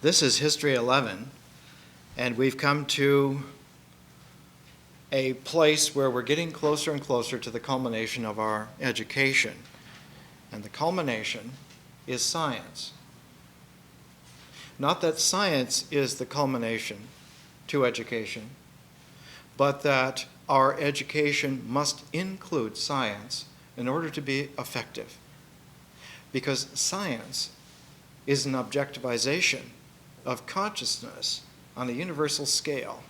This is History 11, and we've come to a place where we're getting closer and closer to the culmination of our education. And the culmination is science. Not that science is the culmination to education, but that our education must include science in order to be effective. Because science is an objectivization of consciousness on a universal scale.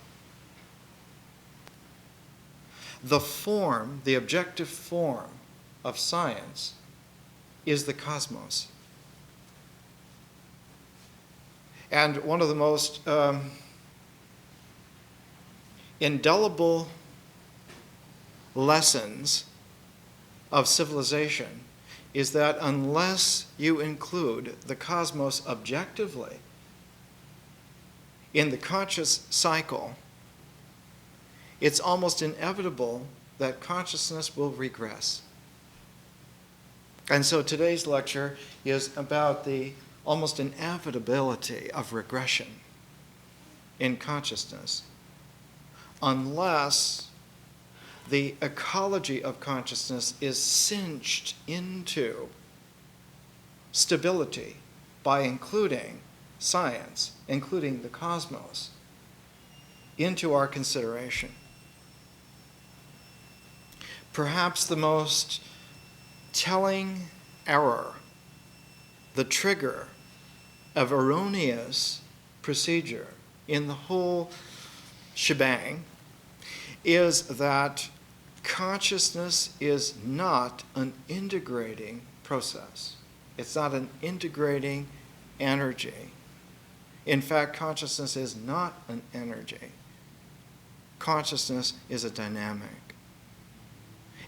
The form, the objective form of science is the cosmos. And one of the most indelible lessons of civilization is that unless you include the cosmos objectively in the conscious cycle, it's almost inevitable that consciousness will regress. And so today's lecture is about the almost inevitability of regression in consciousness unless the ecology of consciousness is cinched into stability by including science, including the cosmos, into our consideration. Perhaps the most telling error, the trigger of erroneous procedure in the whole shebang, is that consciousness is not an integrating process. It's not an integrating energy. In fact, consciousness is not an energy. Consciousness is a dynamic.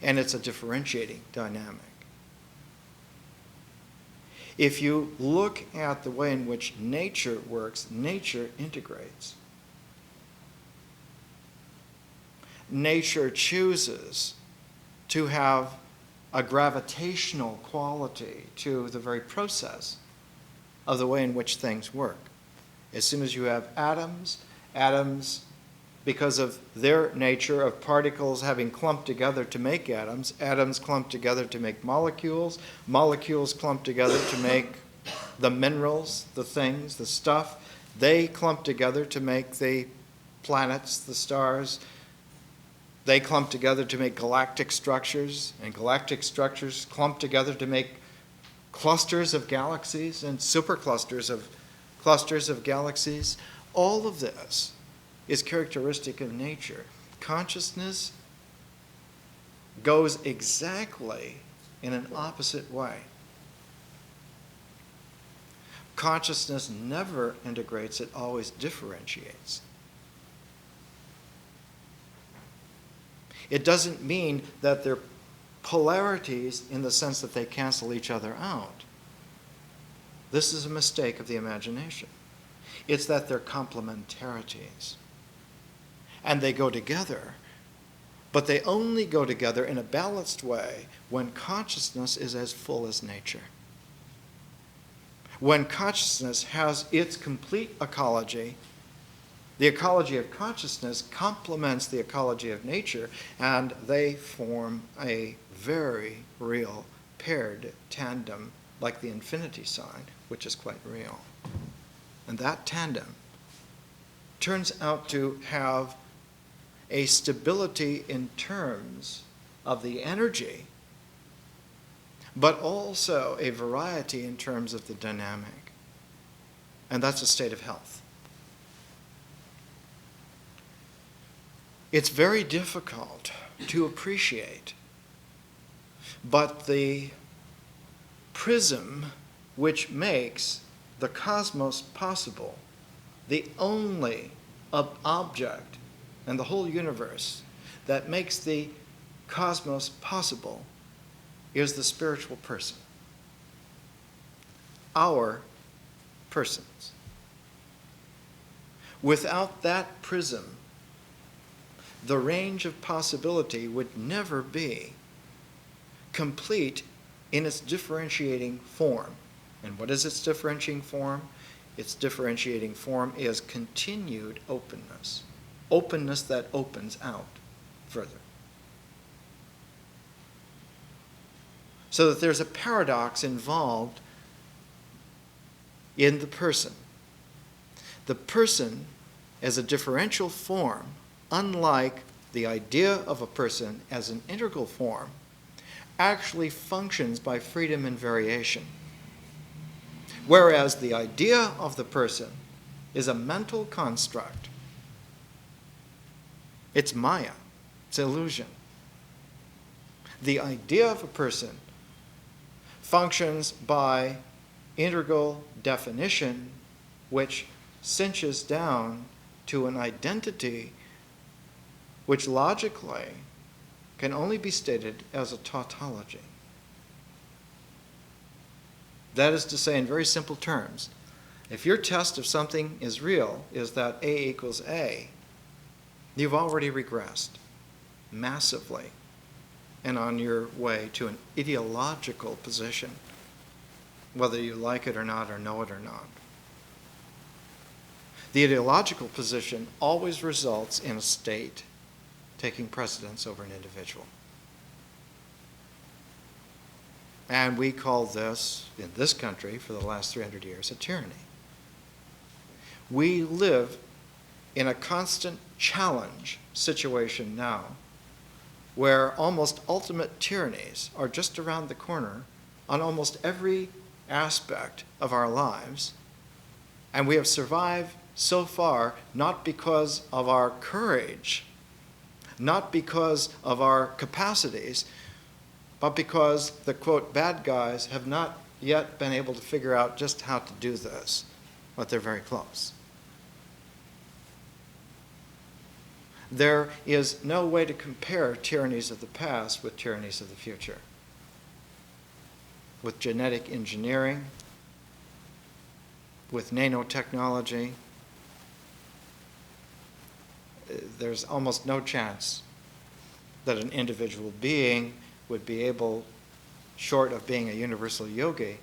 And it's a differentiating dynamic. If you look at the way in which nature works, nature integrates. Nature chooses to have a gravitational quality to the very process of the way in which things work. As soon as you have atoms, because of their nature of particles having clumped together to make atoms clump together to make molecules clump together to make the minerals, the things, the stuff. They clump together to make the planets, the stars. They clump together to make galactic structures, and galactic structures clump together to make clusters of galaxies and superclusters of clusters of galaxies. All of this is characteristic of nature. Consciousness goes exactly in an opposite way. Consciousness never integrates, it always differentiates. It doesn't mean that they're polarities in the sense that they cancel each other out. This is a mistake of the imagination. It's that they're complementarities. And they go together, but they only go together in a balanced way when consciousness is as full as nature. When consciousness has its complete ecology, the ecology of consciousness complements the ecology of nature, and they form a very real paired tandem, like the infinity sign, which is quite real. And that tandem turns out to have a stability in terms of the energy, but also a variety in terms of the dynamic. And that's a state of health. It's very difficult to appreciate, but the prism which makes the cosmos possible, the only object in the whole universe that makes the cosmos possible, is the spiritual person. Our persons. Without that prism, the range of possibility would never be complete in its differentiating form. And what is its differentiating form? its differentiating form is continued openness. Openness that opens out further. So that there's a paradox involved in the person. The person as a differential form, unlike the idea of a person as an integral form, actually functions by freedom and variation. Whereas the idea of the person is a mental construct. It's Maya. It's illusion. The idea of a person functions by integral definition, which cinches down to an identity which logically can only be stated as a tautology. That is to say, in very simple terms, if your test of something is real is that A equals A, you've already regressed massively and on your way to an ideological position, whether you like it or not or know it or not. The ideological position always results in a state taking precedence over an individual. And we call this, in this country, for the last 300 years, a tyranny. We live in a constant challenge situation now where almost ultimate tyrannies are just around the corner on almost every aspect of our lives. And we have survived so far not because of our courage, not because of our capacities, but because the, quote, bad guys have not yet been able to figure out just how to do this, but they're very close. There is no way to compare tyrannies of the past with tyrannies of the future. With genetic engineering, with nanotechnology, there's almost no chance that an individual being would be able, short of being a universal yogi,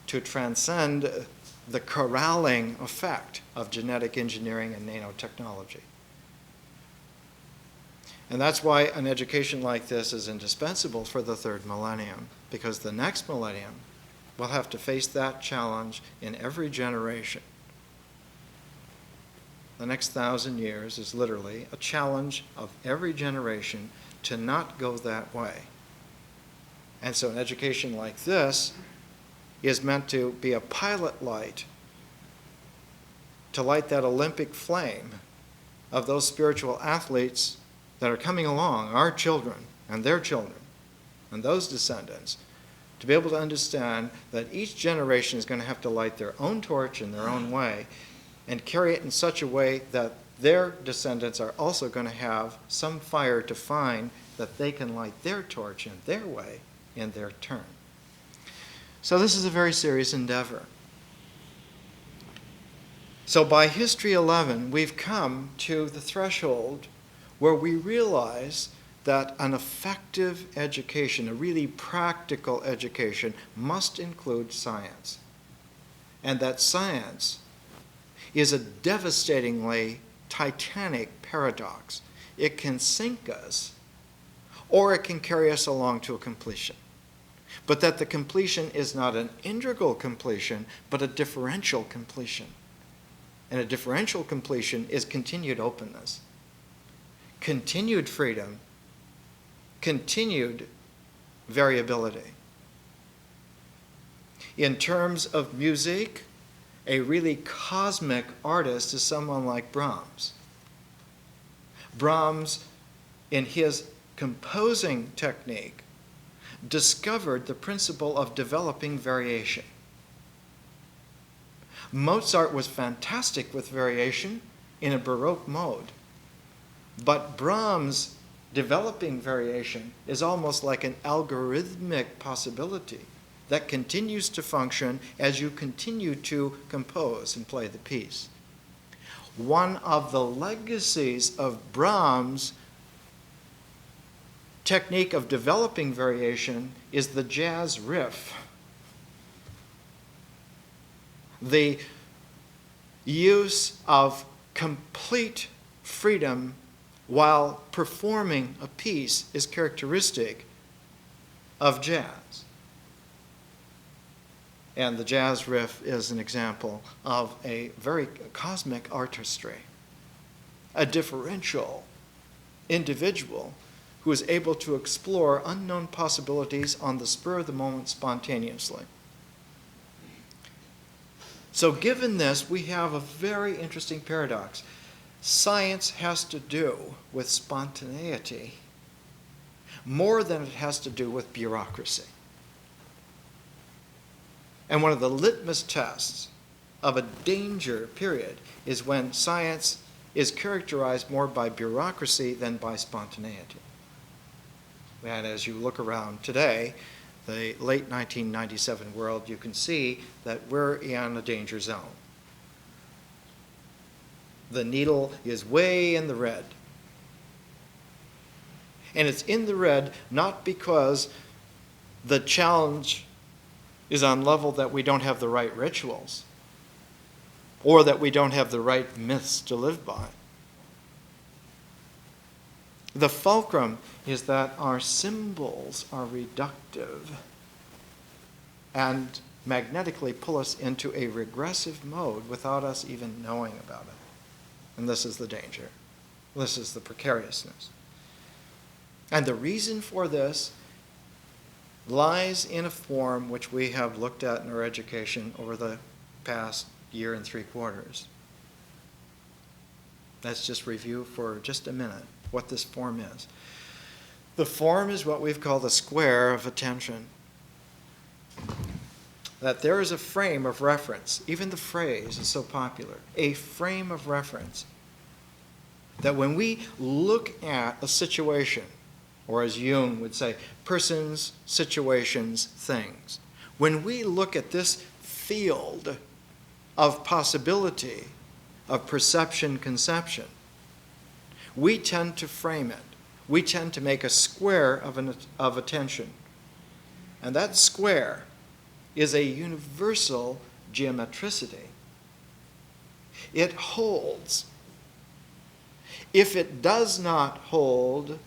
to transcend the corralling effect of genetic engineering and nanotechnology. And that's why an education like this is indispensable for the third millennium, because the next millennium will have to face that challenge in every generation. The next 1,000 years is literally a challenge of every generation to not go that way. And so an education like this is meant to be a pilot light to light that Olympic flame of those spiritual athletes that are coming along, our children and their children and those descendants, to be able to understand that each generation is going to have to light their own torch in their own way and carry it in such a way that their descendants are also going to have some fire to find that they can light their torch in their way in their turn. So this is a very serious endeavor. So by History 11, we've come to the threshold where we realize that an effective education, a really practical education, must include science. And that science is a devastatingly titanic paradox. It can sink us, or it can carry us along to a completion. But that the completion is not an integral completion, but a differential completion. And a differential completion is continued openness, continued freedom, continued variability. In terms of music, a really cosmic artist is someone like Brahms. Brahms, in his composing technique, discovered the principle of developing variation. Mozart was fantastic with variation in a Baroque mode, but Brahms' developing variation is almost like an algorithmic possibility that continues to function as you continue to compose and play the piece. One of the legacies of Brahms' technique of developing variation is the jazz riff. The use of complete freedom while performing a piece is characteristic of jazz. And the jazz riff is an example of a very cosmic artistry, a differential individual who is able to explore unknown possibilities on the spur of the moment spontaneously. So given this, we have a very interesting paradox. Science has to do with spontaneity more than it has to do with bureaucracy. And one of the litmus tests of a danger period is when science is characterized more by bureaucracy than by spontaneity. And as you look around today, the late 1997 world, you can see that we're in a danger zone. The needle is way in the red. And it's in the red not because the challenge is on level that we don't have the right rituals or that we don't have the right myths to live by. The fulcrum is that our symbols are reductive and magnetically pull us into a regressive mode without us even knowing about it. And this is the danger. This is the precariousness. And the reason for this lies in a form which we have looked at in our education over the past year and 3/4. Let's just review for just a minute what this form is. The form is what we've called the square of attention. That there is a frame of reference. Even the phrase is so popular. A frame of reference. That when we look at a situation, or as Jung would say, persons, situations, things. When we look at this field of possibility, of perception, conception, we tend to frame it. We tend to make a square of attention. And that square is a universal geometricity. It holds. If it does not hold,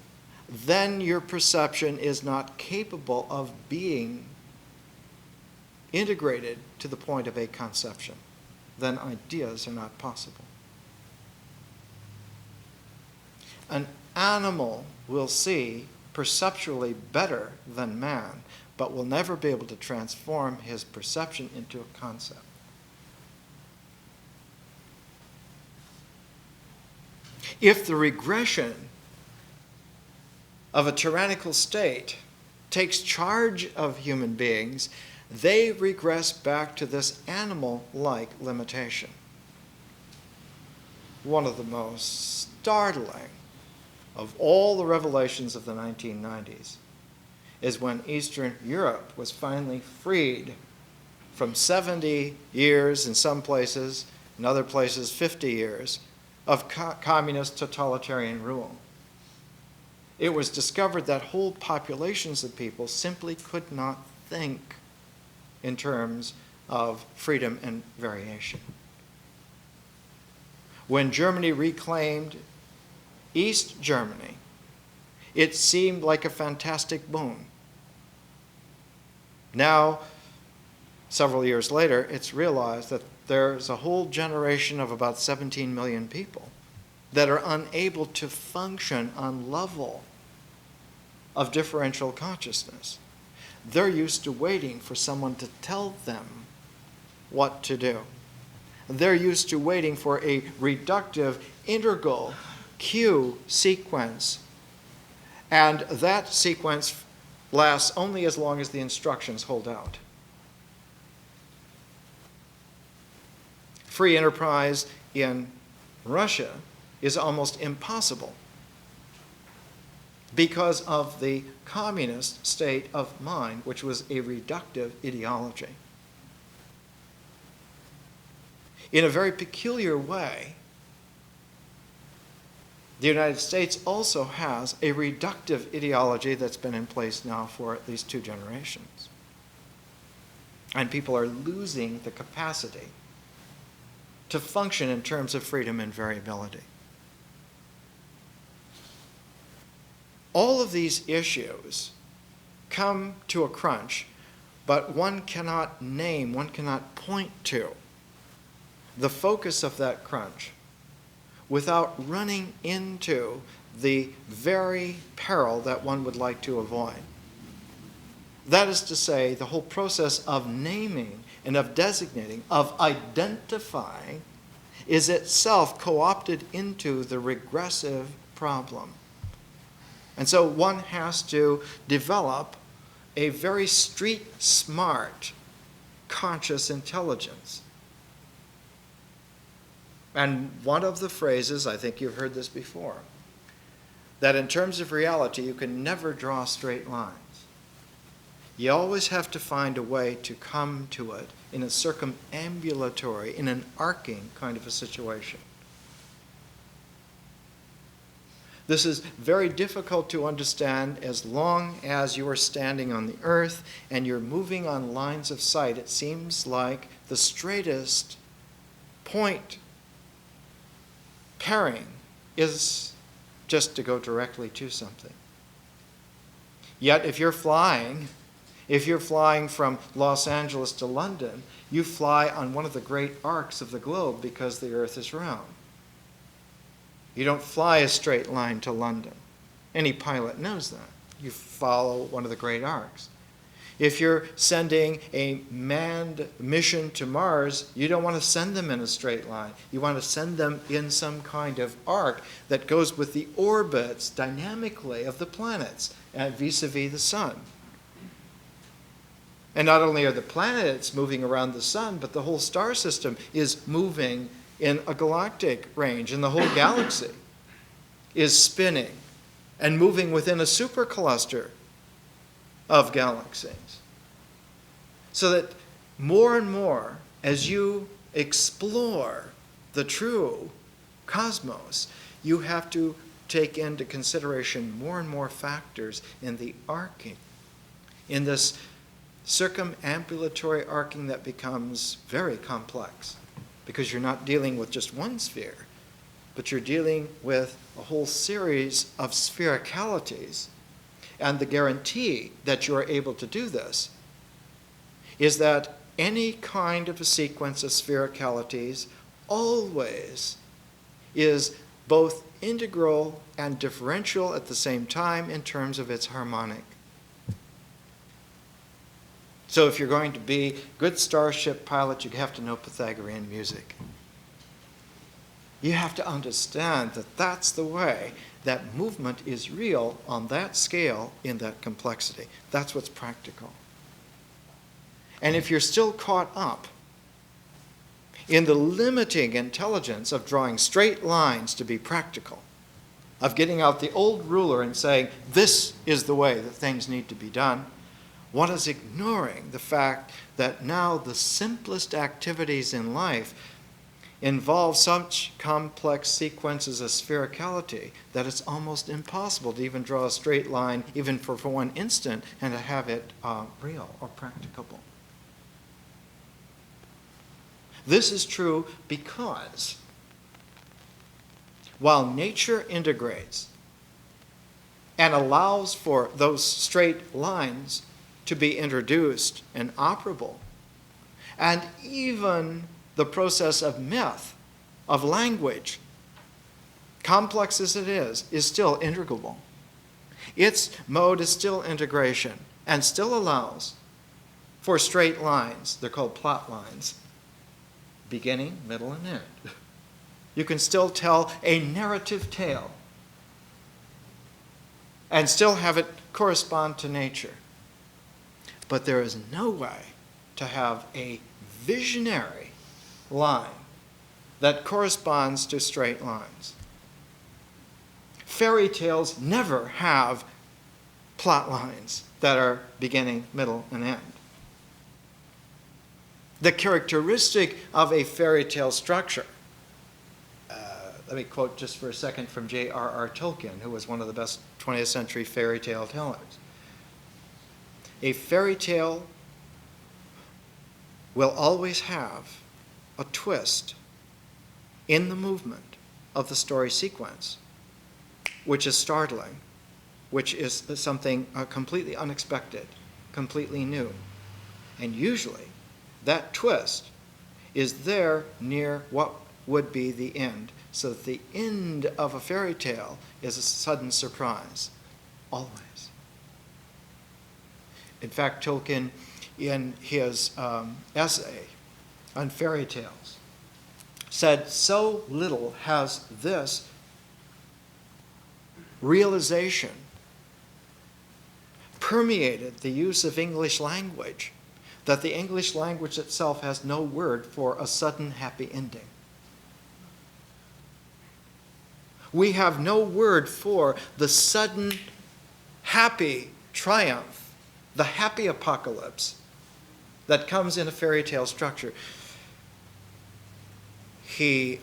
then your perception is not capable of being integrated to the point of a conception. Then ideas are not possible. An animal will see perceptually better than man, but will never be able to transform his perception into a concept. If the regression of a tyrannical state takes charge of human beings, they regress back to this animal-like limitation. One of the most startling of all the revelations of the 1990s is when Eastern Europe was finally freed from 70 years in some places, in other places 50 years, of communist totalitarian rule. It was discovered that whole populations of people simply could not think in terms of freedom and variation. When Germany reclaimed East Germany, it seemed like a fantastic boon. Now, several years later, it's realized that there's a whole generation of about 17 million people that are unable to function on level of differential consciousness. They're used to waiting for someone to tell them what to do. They're used to waiting for a reductive integral cue sequence, and that sequence lasts only as long as the instructions hold out. Free enterprise in Russia is almost impossible because of the communist state of mind, which was a reductive ideology. In a very peculiar way, the United States also has a reductive ideology that's been in place now for at least 2 generations. And people are losing the capacity to function in terms of freedom and variability. All of these issues come to a crunch, but one cannot name, one cannot point to the focus of that crunch without running into the very peril that one would like to avoid. That is to say, the whole process of naming and of designating, of identifying, is itself co-opted into the regressive problem. And so one has to develop a very street-smart, conscious intelligence. And one of the phrases, I think you've heard this before, that in terms of reality, you can never draw straight lines. You always have to find a way to come to it in a circumambulatory, in an arcing kind of a situation. This is very difficult to understand as long as you are standing on the earth and you're moving on lines of sight. It seems like the straightest point pairing is just to go directly to something. Yet if you're flying from Los Angeles to London, you fly on one of the great arcs of the globe because the earth is round. You don't fly a straight line to London. Any pilot knows that. You follow one of the great arcs. If you're sending a manned mission to Mars, you don't want to send them in a straight line. You want to send them in some kind of arc that goes with the orbits dynamically of the planets and vis-a-vis the sun. And not only are the planets moving around the sun, but the whole star system is moving in a galactic range, and the whole galaxy is spinning and moving within a supercluster of galaxies. So that more and more, as you explore the true cosmos, you have to take into consideration more and more factors in the arcing, in this circumambulatory arcing that becomes very complex, because you're not dealing with just one sphere, but you're dealing with a whole series of sphericalities. And the guarantee that you are able to do this is that any kind of a sequence of sphericalities always is both integral and differential at the same time in terms of its harmonic. So if you're going to be a good starship pilot, you have to know Pythagorean music. You have to understand that that's the way that movement is real on that scale in that complexity. That's what's practical. And if you're still caught up in the limiting intelligence of drawing straight lines to be practical, of getting out the old ruler and saying, this is the way that things need to be done, one is ignoring the fact that now the simplest activities in life involve such complex sequences of sphericality that it's almost impossible to even draw a straight line, even for one instant, and to have it real or practicable. This is true because while nature integrates and allows for those straight lines to be introduced and operable, and even the process of myth, of language, complex as it is still integrable. Its mode is still integration and still allows for straight lines. They're called plot lines. Beginning, middle, and end. You can still tell a narrative tale and still have it correspond to nature. But there is no way to have a visionary line that corresponds to straight lines. Fairy tales never have plot lines that are beginning, middle, and end. The characteristic of a fairy tale structure, let me quote just for a second from J.R.R. Tolkien, who was one of the best 20th century fairy tale tellers. A fairy tale will always have a twist in the movement of the story sequence, which is startling, which is something completely unexpected, completely new. And usually, that twist is there near what would be the end, so that the end of a fairy tale is a sudden surprise, always. In fact, Tolkien, in his essay on fairy tales, said so little has this realization permeated the use of English language that the English language itself has no word for a sudden happy ending. We have no word for the sudden happy triumph, the happy apocalypse that comes in a fairy tale structure. He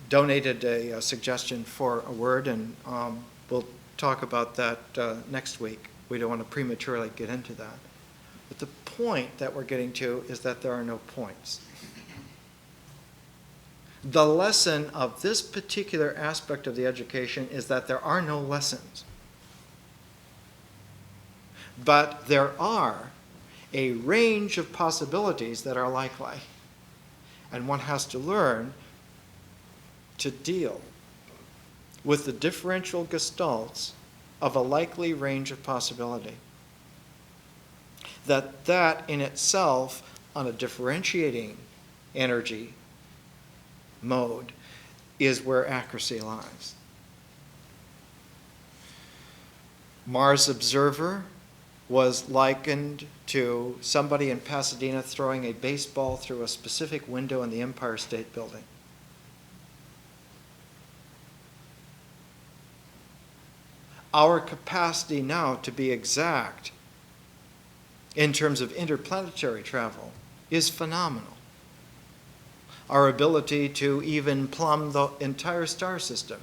donated a suggestion for a word, and we'll talk about that next week. We don't want to prematurely get into that. But the point that we're getting to is that there are no points. The lesson of this particular aspect of the education is that there are no lessons. But there are a range of possibilities that are likely. And one has to learn to deal with the differential gestalts of a likely range of possibility. That in itself, on a differentiating energy mode, is where accuracy lies. Mars Observer was likened to somebody in Pasadena throwing a baseball through a specific window in the Empire State Building. Our capacity now to be exact in terms of interplanetary travel is phenomenal. Our ability to even plumb the entire star system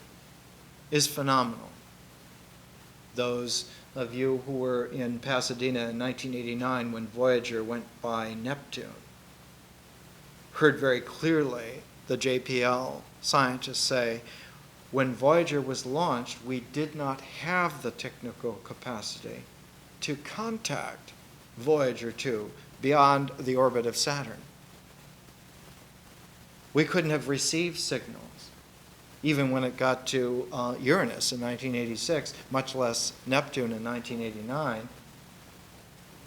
is phenomenal. Those of you who were in Pasadena in 1989 when Voyager went by Neptune heard very clearly the JPL scientists say, when Voyager was launched, we did not have the technical capacity to contact Voyager 2 beyond the orbit of Saturn. We couldn't have received signals, even when it got to Uranus in 1986, much less Neptune in 1989,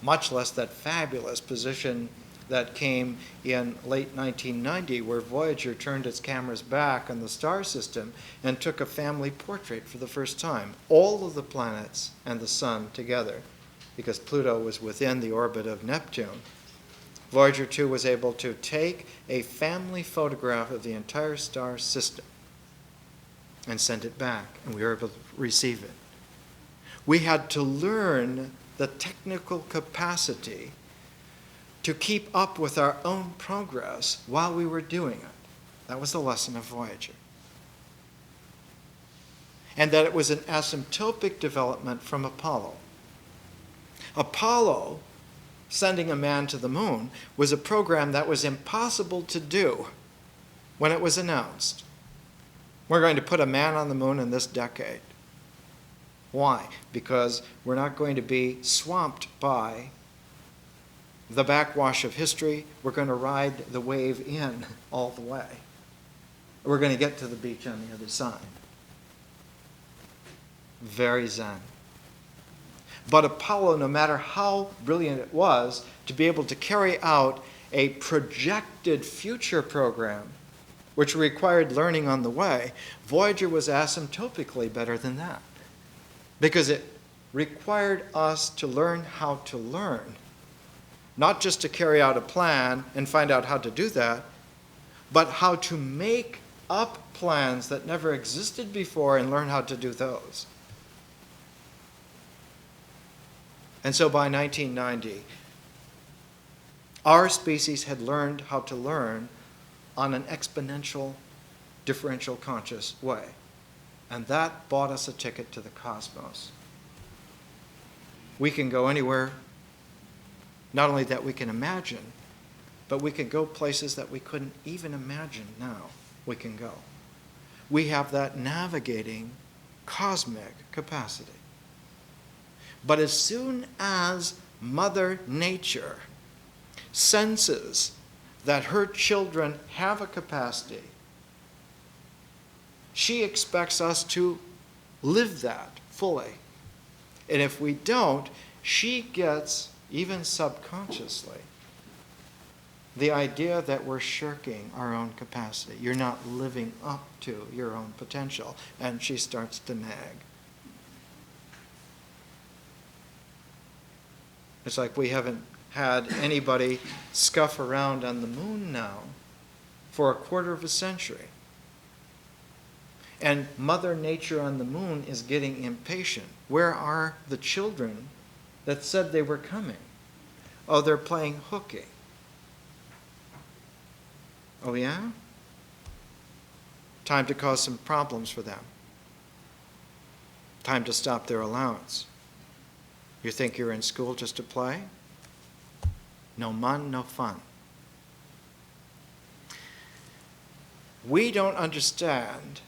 much less that fabulous position that came in late 1990, where Voyager turned its cameras back on the star system and took a family portrait for the first time. All of the planets and the sun together, because Pluto was within the orbit of Neptune. Voyager 2 was able to take a family photograph of the entire star system and send it back, and we were able to receive it. We had to learn the technical capacity to keep up with our own progress while we were doing it. That was the lesson of Voyager. And that it was an asymptotic development from Apollo. Apollo, sending a man to the moon, was a program that was impossible to do when it was announced. We're going to put a man on the moon in this decade. Why? Because we're not going to be swamped by the backwash of history. We're going to ride the wave in all the way. We're going to get to the beach on the other side. Very zen. But Apollo, no matter how brilliant it was, to be able to carry out a projected future program, which required learning on the way, Voyager was asymptotically better than that. Because it required us to learn how to learn. Not just to carry out a plan and find out how to do that, but how to make up plans that never existed before and learn how to do those. And so by 1990, our species had learned how to learn on an exponential, differential conscious way. And that bought us a ticket to the cosmos. We can go anywhere, not only that we can imagine, but we can go places that we couldn't even imagine now we can go. We have that navigating cosmic capacity. But as soon as Mother Nature senses that her children have a capacity, she expects us to live that fully. And if we don't, she gets, even subconsciously, the idea that we're shirking our own capacity. You're not living up to your own potential. And she starts to nag. It's like we haven't had anybody scuff around on the moon now for a quarter of a century. And Mother Nature on the moon is getting impatient. Where are the children that said they were coming? Oh, they're playing hooky. Oh, yeah? Time to cause some problems for them. Time to stop their allowance. You think you're in school just to play? No mun, no fun. We don't understand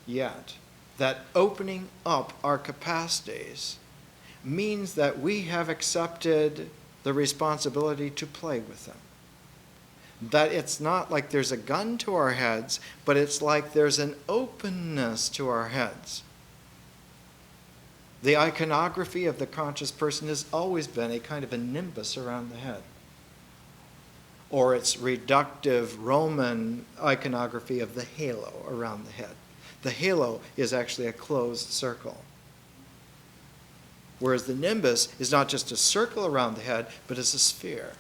yet that opening up our capacities means that we have accepted the responsibility to play with them. That it's not like there's a gun to our heads, but it's like there's an openness to our heads. The iconography of the conscious person has always been a kind of a nimbus around the head. Or its reductive Roman iconography of the halo around the head. The halo is actually a closed circle. Whereas the nimbus is not just a circle around the head, but it's a sphere.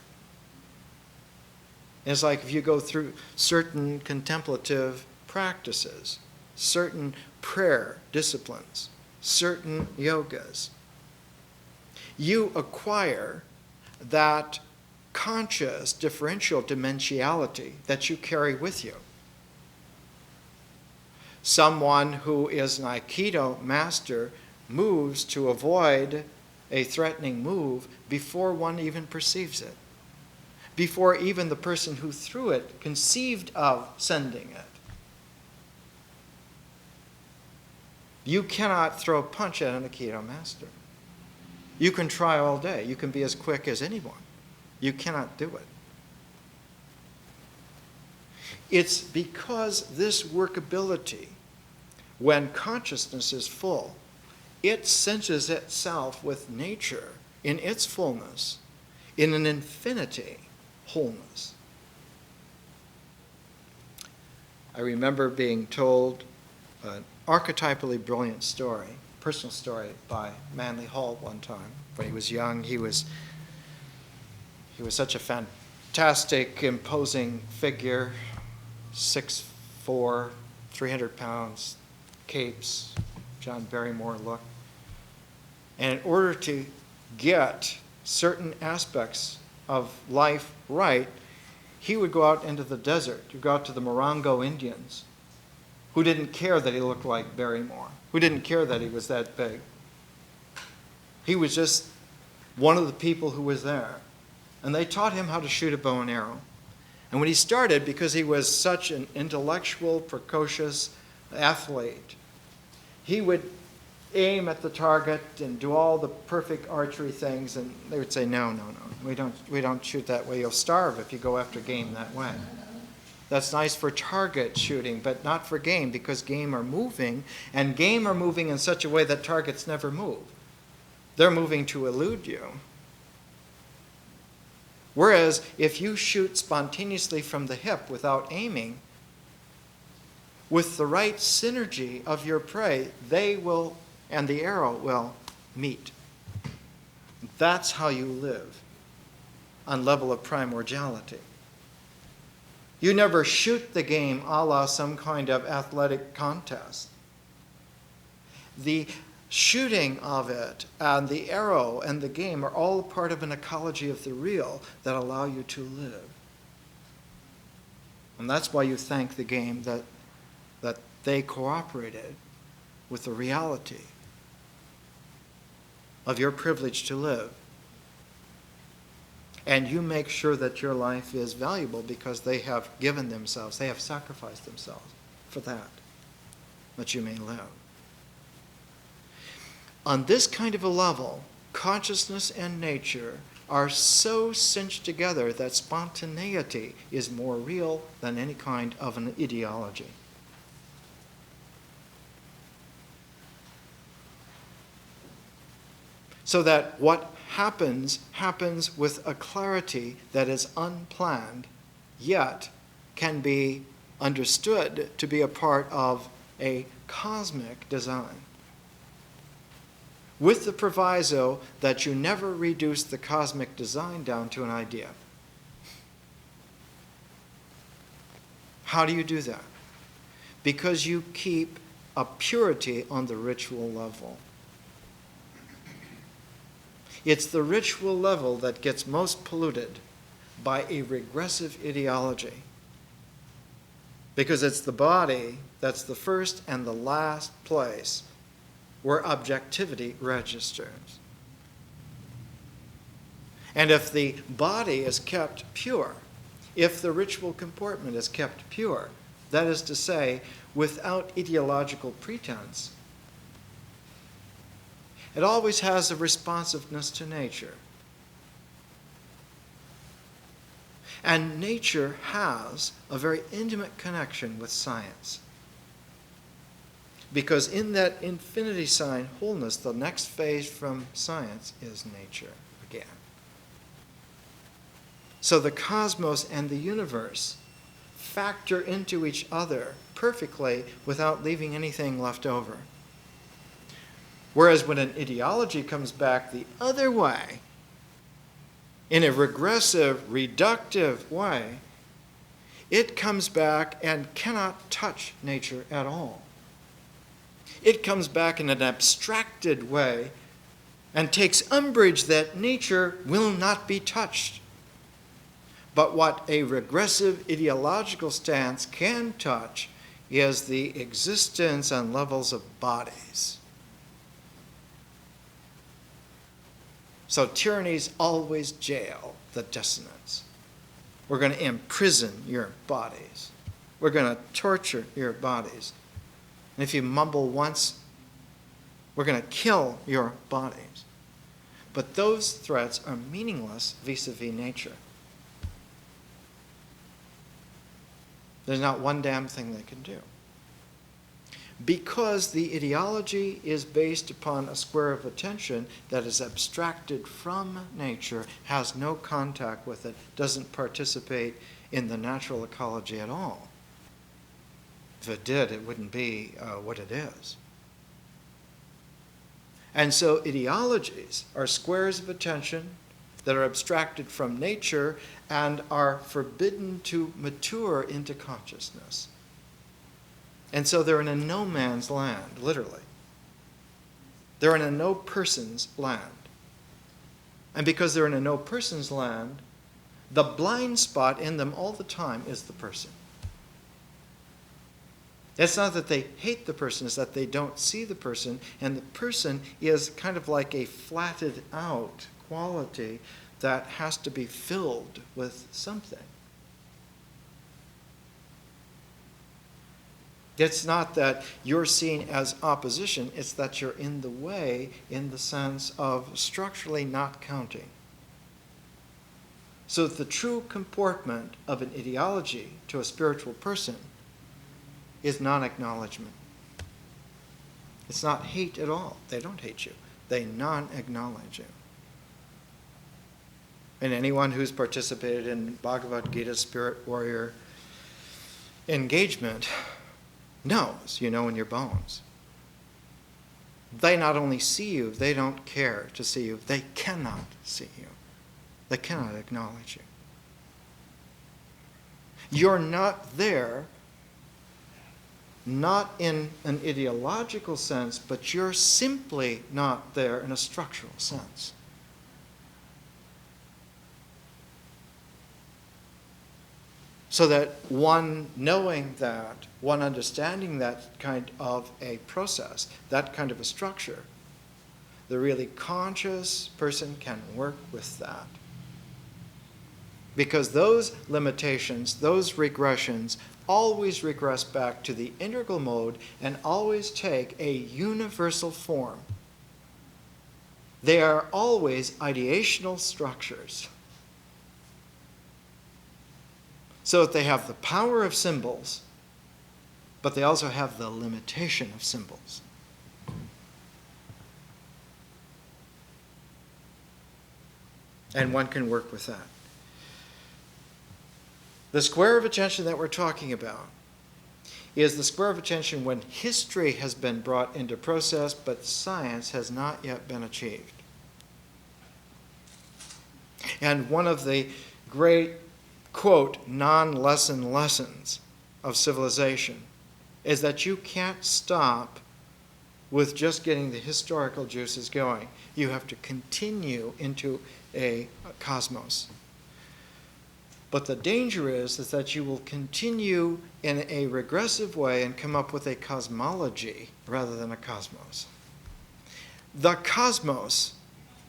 And it's like if you go through certain contemplative practices, certain prayer disciplines, certain yogas, you acquire that conscious differential dimensionality that you carry with you. Someone who is an Aikido master moves to avoid a threatening move before one even perceives it, before even the person who threw it conceived of sending it. You cannot throw a punch at an Aikido master. You can try all day. You can be as quick as anyone. You cannot do it. It's because this workability, when consciousness is full, it senses itself with nature in its fullness, in an infinity wholeness. I remember being told an archetypally brilliant story, personal story by Manly Hall one time. When he was young, he was such a fantastic, imposing figure, 6'4", 300 pounds, capes, John Barrymore look. And in order to get certain aspects of life right, he would go out into the desert. He'd go out to the Morongo Indians, who didn't care that he looked like Barrymore, who didn't care that he was that big. He was just one of the people who was there. And they taught him how to shoot a bow and arrow. And when he started, because he was such an intellectual, precocious athlete, he would aim at the target and do all the perfect archery things, and they would say, no, we don't shoot that way. You'll starve if you go after game that way. That's nice for target shooting, but not for game, because game are moving, and game are moving in such a way that targets never move. They're moving to elude you. Whereas if you shoot spontaneously from the hip without aiming, with the right synergy of your prey, they will, and the arrow will meet. That's how you live on level of primordiality. You never shoot the game a la some kind of athletic contest. The shooting of it and the arrow and the game are all part of an ecology of the real that allow you to live. And that's why you thank the game that they cooperated with the reality of your privilege to live. And you make sure that your life is valuable because they have given themselves, they have sacrificed themselves for that you may live. On this kind of a level, consciousness and nature are so cinched together that spontaneity is more real than any kind of an ideology. So that what happens with a clarity that is unplanned, yet can be understood to be a part of a cosmic design. With the proviso that you never reduce the cosmic design down to an idea. How do you do that? Because you keep a purity on the ritual level. It's the ritual level that gets most polluted by a regressive ideology. Because it's the body that's the first and the last place where objectivity registers. And if the body is kept pure, if the ritual comportment is kept pure, that is to say, without ideological pretense, it always has a responsiveness to nature. And nature has a very intimate connection with science. Because in that infinity sign wholeness, the next phase from science is nature again. So the cosmos and the universe factor into each other perfectly without leaving anything left over. Whereas when an ideology comes back the other way, in a regressive, reductive way, it comes back and cannot touch nature at all. It comes back in an abstracted way and takes umbrage that nature will not be touched. But what a regressive ideological stance can touch is the existence and levels of bodies. So tyrannies always jail the dissonance. We're going to imprison your bodies. We're going to torture your bodies. And if you mumble once, we're going to kill your bodies. But those threats are meaningless vis-a-vis nature. There's not one damn thing they can do. Because the ideology is based upon a square of attention that is abstracted from nature, has no contact with it, doesn't participate in the natural ecology at all. If it did, it wouldn't be what it is. And so ideologies are squares of attention that are abstracted from nature and are forbidden to mature into consciousness. And so they're in a no man's land, literally. They're in a no person's land. And because they're in a no person's land, the blind spot in them all the time is the person. It's not that they hate the person, it's that they don't see the person, and the person is kind of like a flatted out quality that has to be filled with something. It's not that you're seen as opposition, it's that you're in the way in the sense of structurally not counting. So the true comportment of an ideology to a spiritual person is non-acknowledgement. It's not hate at all. They don't hate you. They non-acknowledge you. And anyone who's participated in Bhagavad Gita spirit warrior engagement knows, you know in your bones. They not only see you, they don't care to see you. They cannot see you. They cannot acknowledge you. You're not there, not in an ideological sense, but you're simply not there in a structural sense. So that one knowing that, one understanding that kind of a process, that kind of a structure, the really conscious person can work with that. Because those limitations, those regressions, always regress back to the integral mode and always take a universal form. They are always ideational structures. So that they have the power of symbols, but they also have the limitation of symbols. And one can work with that. The square of attention that we're talking about is the square of attention when history has been brought into process, but science has not yet been achieved. And one of the great, quote, non-lesson lessons of civilization is that you can't stop with just getting the historical juices going. You have to continue into a cosmos. But the danger is that you will continue in a regressive way and come up with a cosmology rather than a cosmos. The cosmos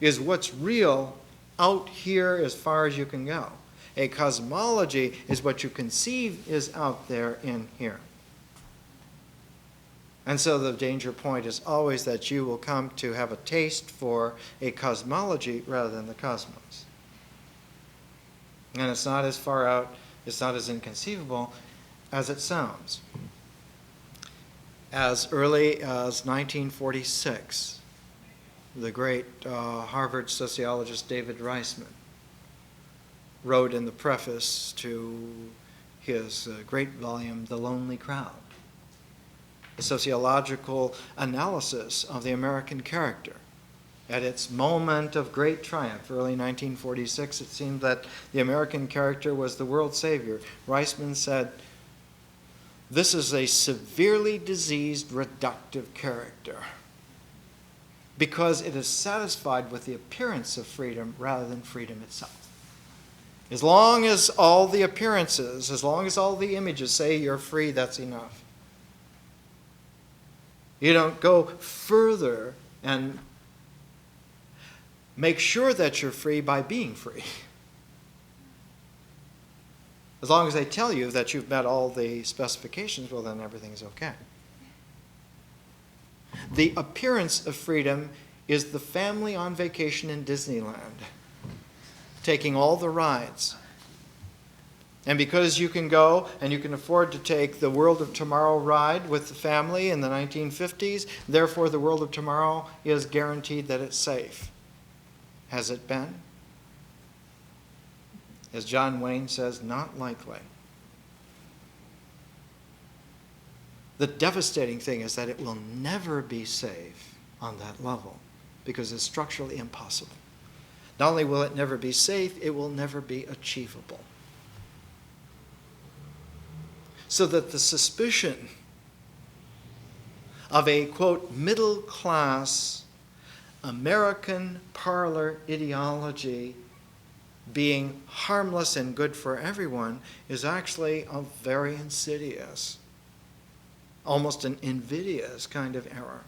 is what's real out here as far as you can go. A cosmology is what you conceive is out there in here. And so the danger point is always that you will come to have a taste for a cosmology rather than the cosmos. And it's not as far out, it's not as inconceivable as it sounds. As early as 1946, the great Harvard sociologist David Reisman wrote in the preface to his great volume, The Lonely Crowd, a sociological analysis of the American character. At its moment of great triumph, early 1946, it seemed that the American character was the world savior. Reisman said, "This is a severely diseased, reductive character because it is satisfied with the appearance of freedom rather than freedom itself." As long as all the appearances, as long as all the images say you're free, that's enough. You don't go further and make sure that you're free by being free. As long as they tell you that you've met all the specifications, well, then everything's okay. The appearance of freedom is the family on vacation in Disneyland, taking all the rides. And because you can go and you can afford to take the World of Tomorrow ride with the family in the 1950s, therefore the World of Tomorrow is guaranteed that it's safe. Has it been? As John Wayne says, not likely. The devastating thing is that it will never be safe on that level because it's structurally impossible. Not only will it never be safe, it will never be achievable. So that the suspicion of a, quote, middle class American parlor ideology being harmless and good for everyone is actually a very insidious, almost an invidious kind of error.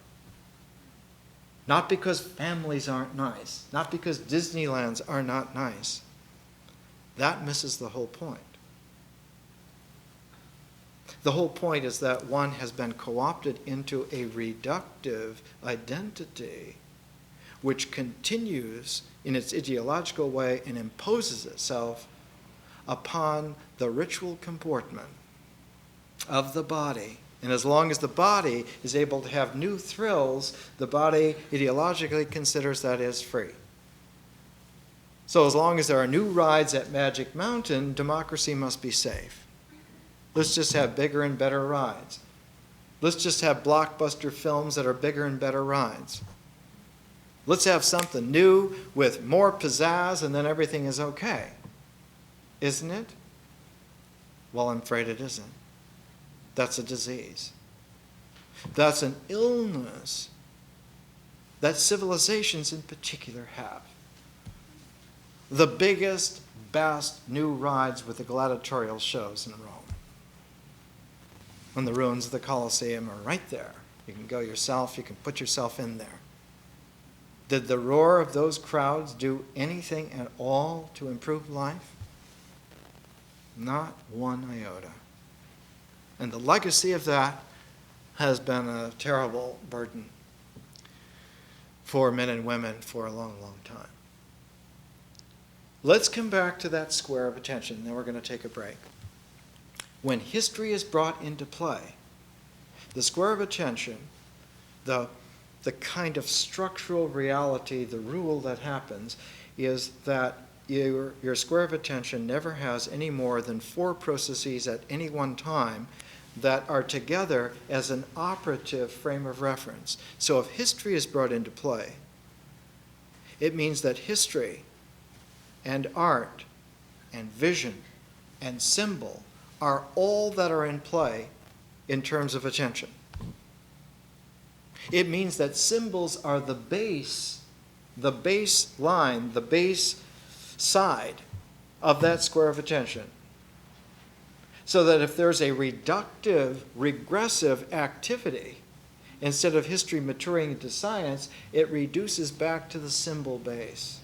Not because families aren't nice, not because Disneylands are not nice. That misses the whole point. The whole point is that one has been co-opted into a reductive identity which continues in its ideological way and imposes itself upon the ritual comportment of the body. And as long as the body is able to have new thrills, the body ideologically considers that as free. So as long as there are new rides at Magic Mountain, democracy must be safe. Let's just have bigger and better rides. Let's just have blockbuster films that are bigger and better rides. Let's have something new with more pizzazz and then everything is okay. Isn't it? Well, I'm afraid it isn't. That's a disease. That's an illness that civilizations in particular have. The biggest, best new rides with the gladiatorial shows in Rome. And the ruins of the Colosseum are right there. You can go yourself, you can put yourself in there. Did the roar of those crowds do anything at all to improve life? Not one iota. And the legacy of that has been a terrible burden for men and women for a long, long time. Let's come back to that square of attention, then we're going to take a break. When history is brought into play, the square of attention, the kind of structural reality, the rule that happens, is that your square of attention never has any more than 4 processes at any one time that are together as an operative frame of reference. So if history is brought into play, it means that history and art and vision and symbol are all that are in play in terms of attention. It means that symbols are the baseline, the base side of that square of attention. So that if there's a reductive, regressive activity, instead of history maturing into science, it reduces back to the symbol base.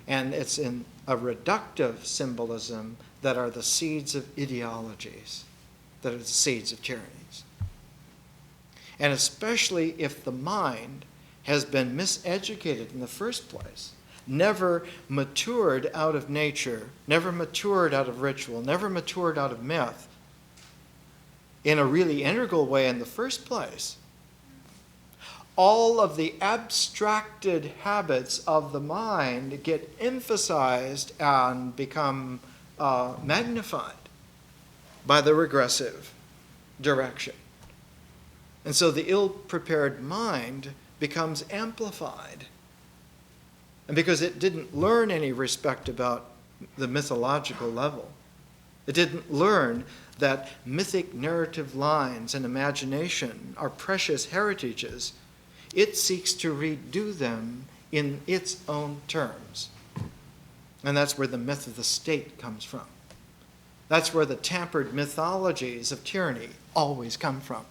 And it's in a reductive symbolism that are the seeds of ideologies, that are the seeds of tyrannies. And especially if the mind has been miseducated in the first place, never matured out of nature, never matured out of ritual, never matured out of myth in a really integral way in the first place, all of the abstracted habits of the mind get emphasized and become magnified by the regressive direction. And so the ill-prepared mind becomes amplified. And because it didn't learn any respect about the mythological level, it didn't learn that mythic narrative lines and imagination are precious heritages, it seeks to redo them in its own terms. And that's where the myth of the state comes from. That's where the tampered mythologies of tyranny always come from.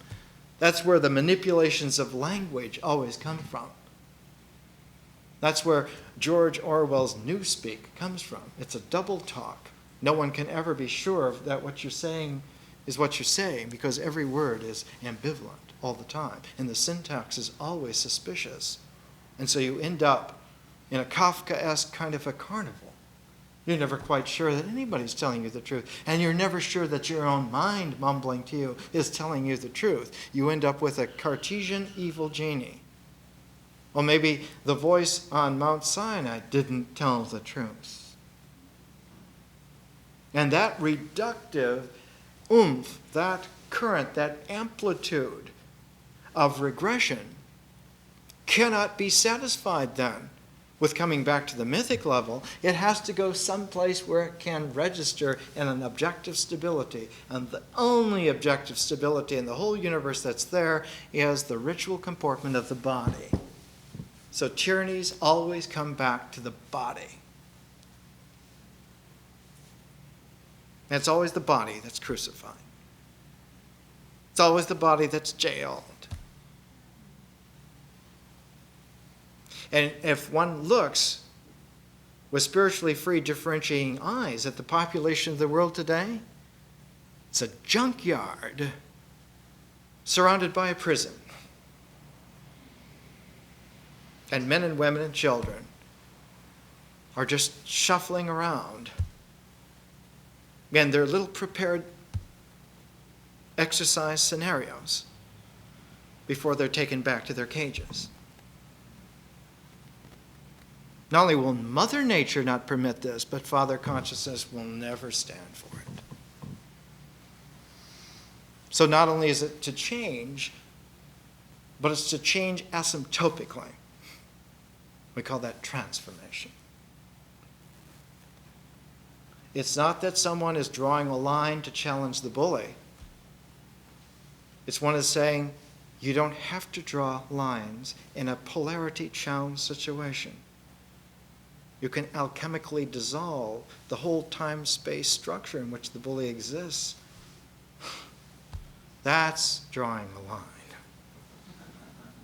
That's where the manipulations of language always come from. That's where George Orwell's Newspeak comes from. It's a double talk. No one can ever be sure that what you're saying is what you're saying because every word is ambivalent all the time. And the syntax is always suspicious. And so you end up in a Kafkaesque kind of a carnival. You're never quite sure that anybody's telling you the truth. And you're never sure that your own mind mumbling to you is telling you the truth. You end up with a Cartesian evil genie. Well, maybe the voice on Mount Sinai didn't tell the truth. And that reductive oomph, that current, that amplitude of regression cannot be satisfied then with coming back to the mythic level. It has to go someplace where it can register in an objective stability. And the only objective stability in the whole universe that's there is the ritual comportment of the body. So tyrannies always come back to the body. And it's always the body that's crucified. It's always the body that's jailed. And if one looks with spiritually free differentiating eyes at the population of the world today, it's a junkyard surrounded by a prison. And men and women and children are just shuffling around. And they're little prepared exercise scenarios before they're taken back to their cages. Not only will Mother Nature not permit this, but Father Consciousness will never stand for it. So not only is it to change, but it's to change asymptotically. We call that transformation. It's not that someone is drawing a line to challenge the bully. It's one is saying, you don't have to draw lines in a polarity-challenged situation. You can alchemically dissolve the whole time-space structure in which the bully exists. That's drawing a line.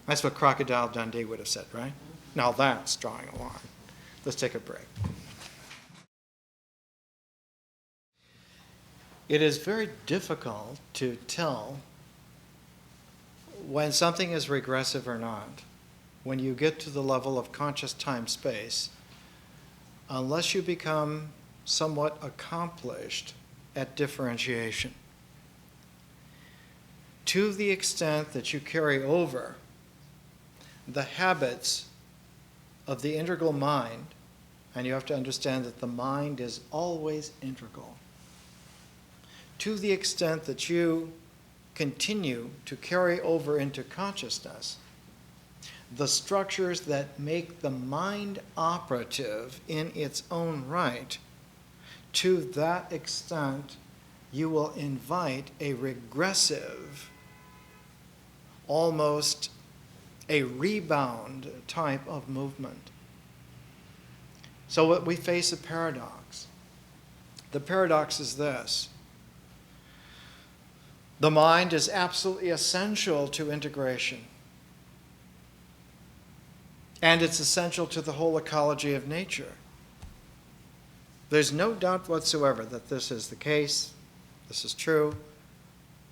That's what Crocodile Dundee would have said, right? Now that's drawing a line. Let's take a break. it is very difficult to tell when something is regressive or not, when you get to the level of conscious time-space, unless you become somewhat accomplished at differentiation. To the extent that you carry over the habits of the integral mind, and you have to understand that the mind is always integral, to the extent that you continue to carry over into consciousness the structures that make the mind operative in its own right, to that extent you will invite a regressive, almost a rebound type of movement. So we face a paradox. The paradox is this. The mind is absolutely essential to integration. And it's essential to the whole ecology of nature. There's no doubt whatsoever that this is the case. This is true.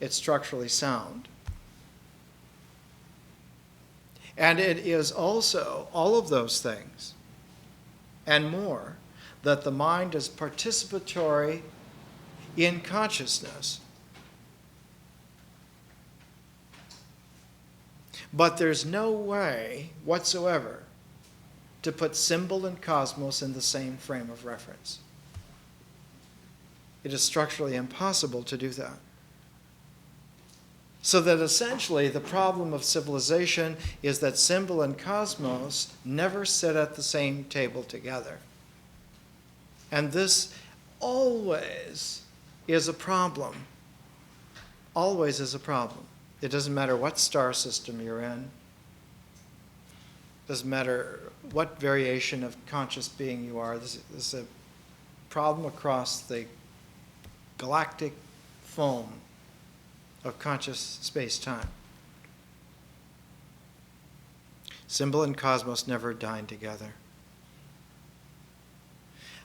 It's structurally sound. And it is also all of those things and more, that the mind is participatory in consciousness. But there's no way whatsoever to put symbol and cosmos in the same frame of reference. It is structurally impossible to do that. So that essentially the problem of civilization is that symbol and cosmos never sit at the same table together. And this always is a problem. Always is a problem. It doesn't matter what star system you're in. It doesn't matter what variation of conscious being you are. This is a problem across the galactic foam of conscious space-time. Symbol and cosmos never dine together.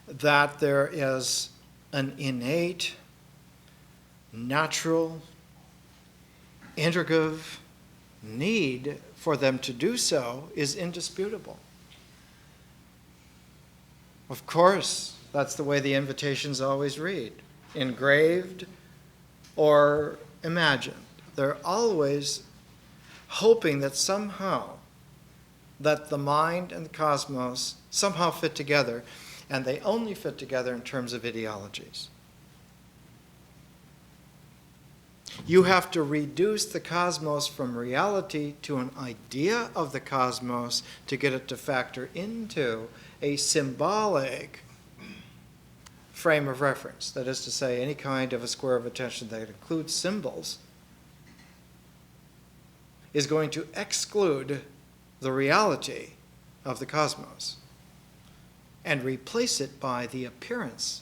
That there is an innate, natural, integrative need for them to do so is indisputable. Of course, that's the way the invitations always read, engraved or imagined. They're always hoping that somehow that the mind and the cosmos somehow fit together, and they only fit together in terms of ideologies. You have to reduce the cosmos from reality to an idea of the cosmos to get it to factor into a symbolic frame of reference. That is to say, any kind of a square of attention that includes symbols is going to exclude the reality of the cosmos and replace it by the appearance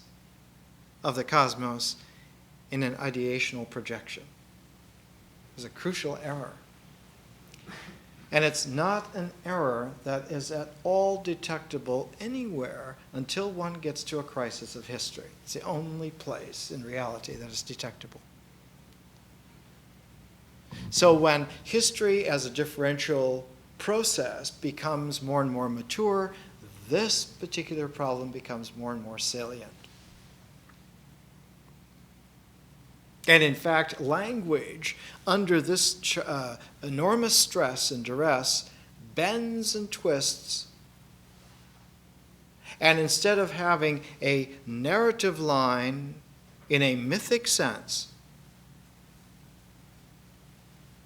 of the cosmos in an ideational projection. It's a crucial error. And it's not an error that is at all detectable anywhere until one gets to a crisis of history. It's the only place in reality that is detectable. So when history as a differential process becomes more and more mature, this particular problem becomes more and more salient. And in fact, language, under this enormous stress and duress, bends and twists. And instead of having a narrative line in a mythic sense,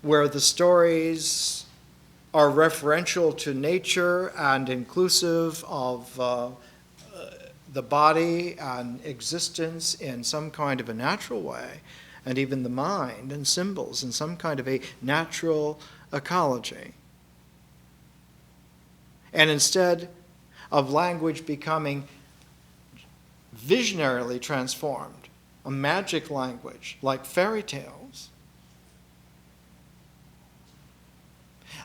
where the stories are referential to nature and inclusive of the body and existence in some kind of a natural way, and even the mind and symbols in some kind of a natural ecology. And instead of language becoming visionarily transformed, a magic language like fairy tales,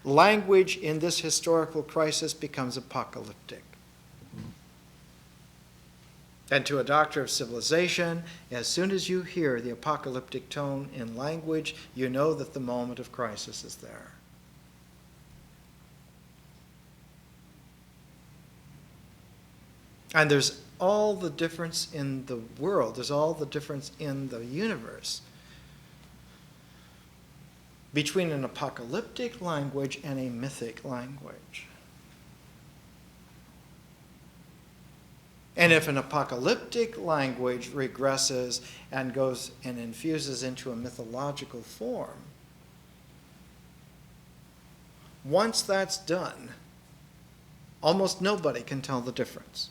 language in this historical crisis becomes apocalyptic. And to a doctor of civilization, as soon as you hear the apocalyptic tone in language, you know that the moment of crisis is there. And there's all the difference in the world. There's all the difference in the universe between an apocalyptic language and a mythic language. And if an apocalyptic language regresses and goes and infuses into a mythological form, once that's done, almost nobody can tell the difference.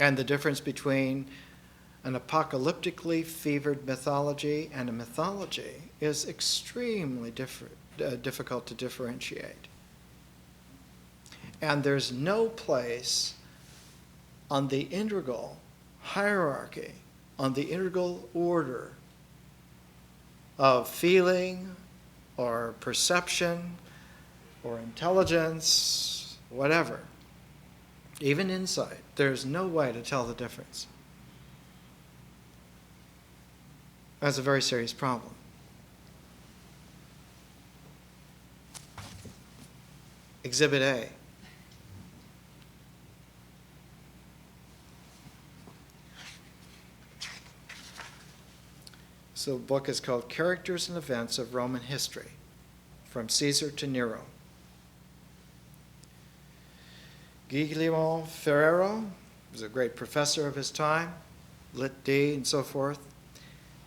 And the difference between an apocalyptically fevered mythology and a mythology is extremely difficult to differentiate. And there's no place on the integral hierarchy, on the integral order of feeling or perception or intelligence, whatever, even insight, there's no way to tell the difference. That's a very serious problem. Exhibit A. So the book is called Characters and Events of Roman History, from Caesar to Nero. Guglielmo Ferrero was a great professor of his time, Lit D and so forth.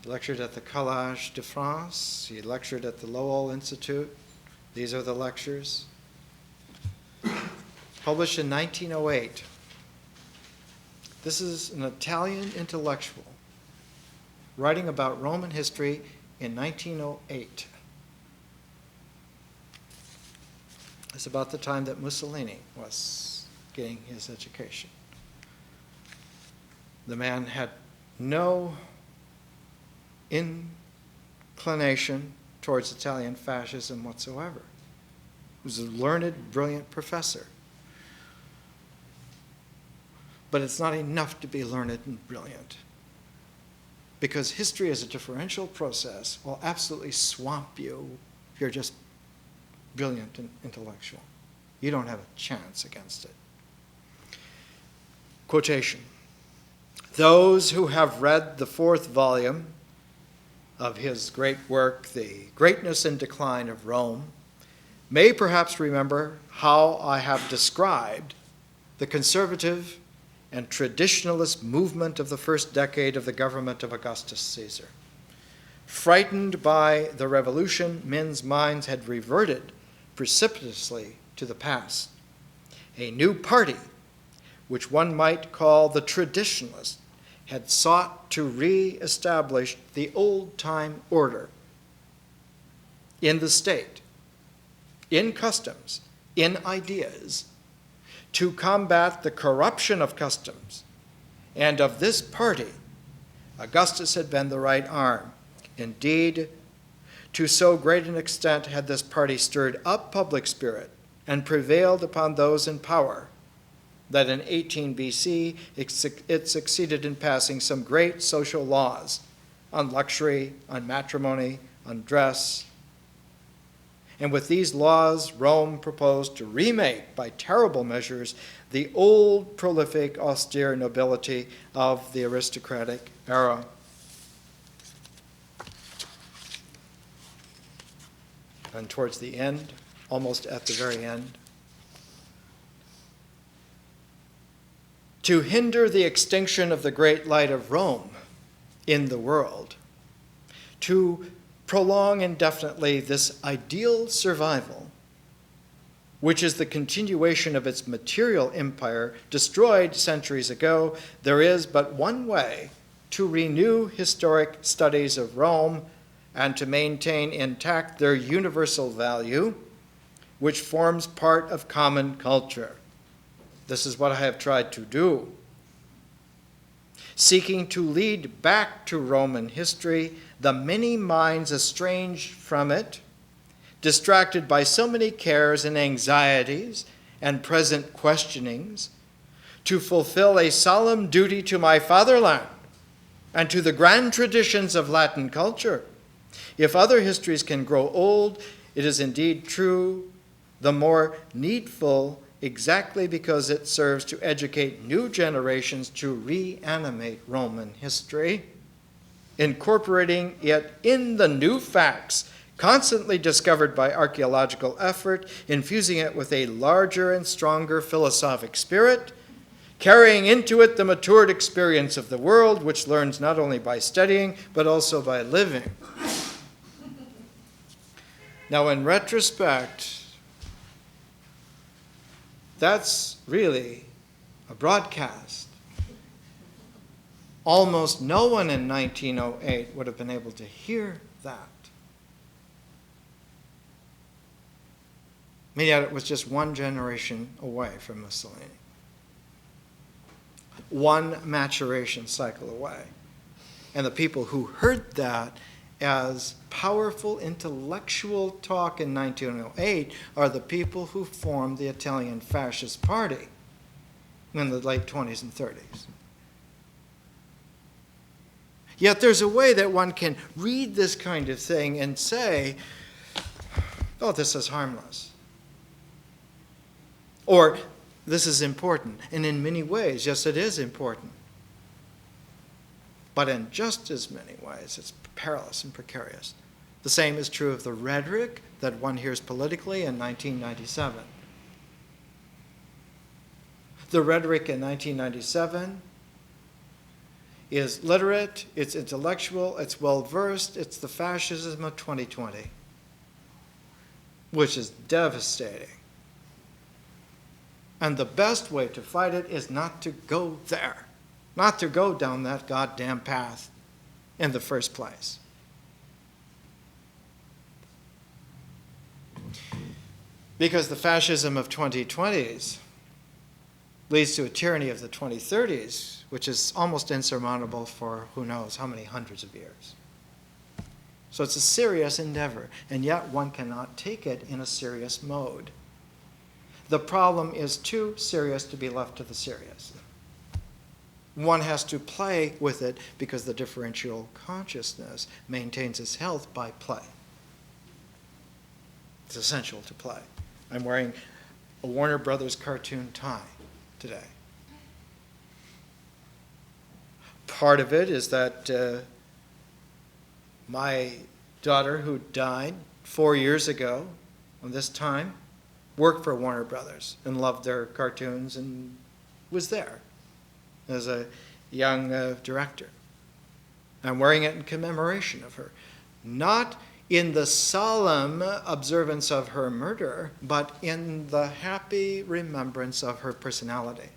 He lectured at the Collège de France. He lectured at the Lowell Institute. These are the lectures. Published in 1908. This is an Italian intellectual writing about Roman history in 1908. It's about the time that Mussolini was getting his education. The man had no inclination towards Italian fascism whatsoever. He was a learned, brilliant professor. But it's not enough to be learned and brilliant, because history as a differential process will absolutely swamp you if you're just brilliant and intellectual. You don't have a chance against it. Quotation. Those who have read the 4th volume of his great work, The Greatness and Decline of Rome, may perhaps remember how I have described the conservative and traditionalist movement of the first decade of the government of Augustus Caesar. Frightened by the revolution, men's minds had reverted precipitously to the past. A new party, which one might call the traditionalist, had sought to re-establish the old-time order in the state, in customs, in ideas, to combat the corruption of customs. And of this party, Augustus had been the right arm. Indeed, to so great an extent had this party stirred up public spirit and prevailed upon those in power, that in 18 BC it succeeded in passing some great social laws on luxury, on matrimony, on dress. And with these laws, Rome proposed to remake by terrible measures the old, prolific, austere nobility of the aristocratic era. And towards the end, almost at the very end, to hinder the extinction of the great light of Rome in the world, to prolong indefinitely this ideal survival, which is the continuation of its material empire destroyed centuries ago, there is but one way to renew historic studies of Rome and to maintain intact their universal value, which forms part of common culture. This is what I have tried to do, seeking to lead back to Roman history the many minds estranged from it, distracted by so many cares and anxieties and present questionings, to fulfill a solemn duty to my fatherland and to the grand traditions of Latin culture. If other histories can grow old, it is indeed true, the more needful, exactly because it serves to educate new generations to reanimate Roman history, incorporating it in the new facts constantly discovered by archaeological effort, infusing it with a larger and stronger philosophic spirit, carrying into it the matured experience of the world, which learns not only by studying, but also by living. Now, in retrospect, that's really a broadcast. Almost no one in 1908 would have been able to hear that. And yet it was just one generation away from Mussolini. One maturation cycle away. And the people who heard that as powerful intellectual talk in 1908 are the people who formed the Italian Fascist Party in the late 20s and 30s. Yet there's a way that one can read this kind of thing and say, oh, this is harmless. Or, this is important. And in many ways, yes, it is important. But in just as many ways, it's perilous and precarious. The same is true of the rhetoric that one hears politically in 1997. The rhetoric in 1997 is literate, it's intellectual, it's well-versed, it's the fascism of 2020, which is devastating. And the best way to fight it is not to go there, not to go down that goddamn path in the first place. Because the fascism of 2020s leads to a tyranny of the 2030s, which is almost insurmountable for who knows how many hundreds of years. So it's a serious endeavor, and yet one cannot take it in a serious mode. The problem is too serious to be left to the serious. One has to play with it because the differential consciousness maintains its health by play. It's essential to play. I'm wearing a Warner Brothers cartoon tie today. Part of it is that my daughter, who died 4 years ago on this time, worked for Warner Brothers and loved their cartoons and was there as a young director. I'm wearing it in commemoration of her, not in the solemn observance of her murder, but in the happy remembrance of her personality,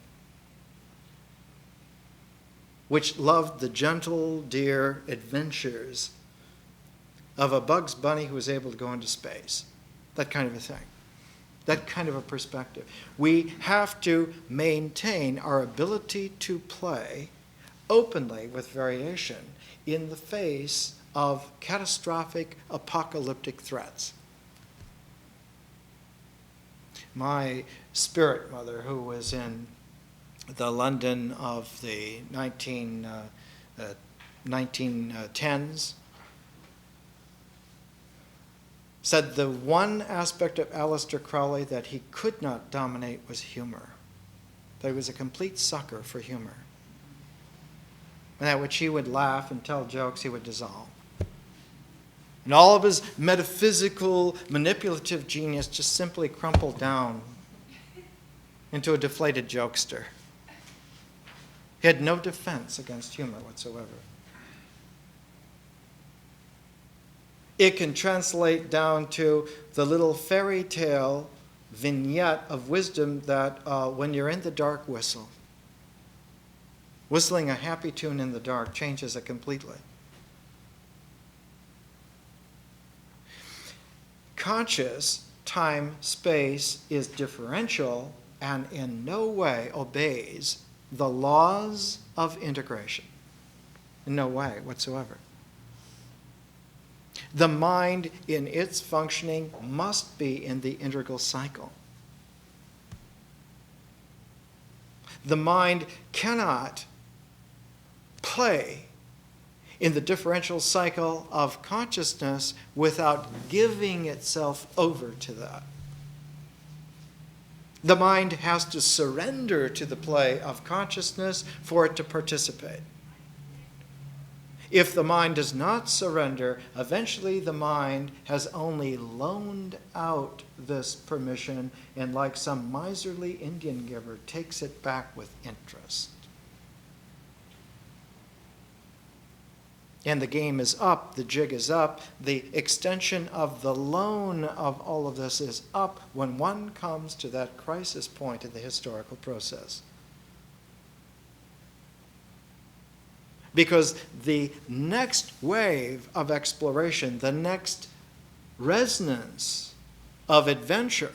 which loved the gentle, dear adventures of a Bugs Bunny who was able to go into space, that kind of a thing. That kind of a perspective. We have to maintain our ability to play openly with variation in the face of catastrophic apocalyptic threats. My spirit mother, who was in the London of the 1910s, said the one aspect of Aleister Crowley that he could not dominate was humor. That he was a complete sucker for humor. And at which he would laugh and tell jokes, he would dissolve. And all of his metaphysical, manipulative genius just simply crumpled down into a deflated jokester. He had no defense against humor whatsoever. It can translate down to the little fairy tale vignette of wisdom that when you're in the dark, whistle. Whistling a happy tune in the dark changes it completely. Conscious time, space is differential and in no way obeys the laws of integration. In no way whatsoever. The mind in its functioning must be in the integral cycle. The mind cannot play in the differential cycle of consciousness without giving itself over to that. The mind has to surrender to the play of consciousness for it to participate. If the mind does not surrender, eventually the mind has only loaned out this permission and, like some miserly Indian giver, takes it back with interest. And the game is up, the jig is up, the extension of the loan of all of this is up when one comes to that crisis point in the historical process. Because the next wave of exploration, the next resonance of adventure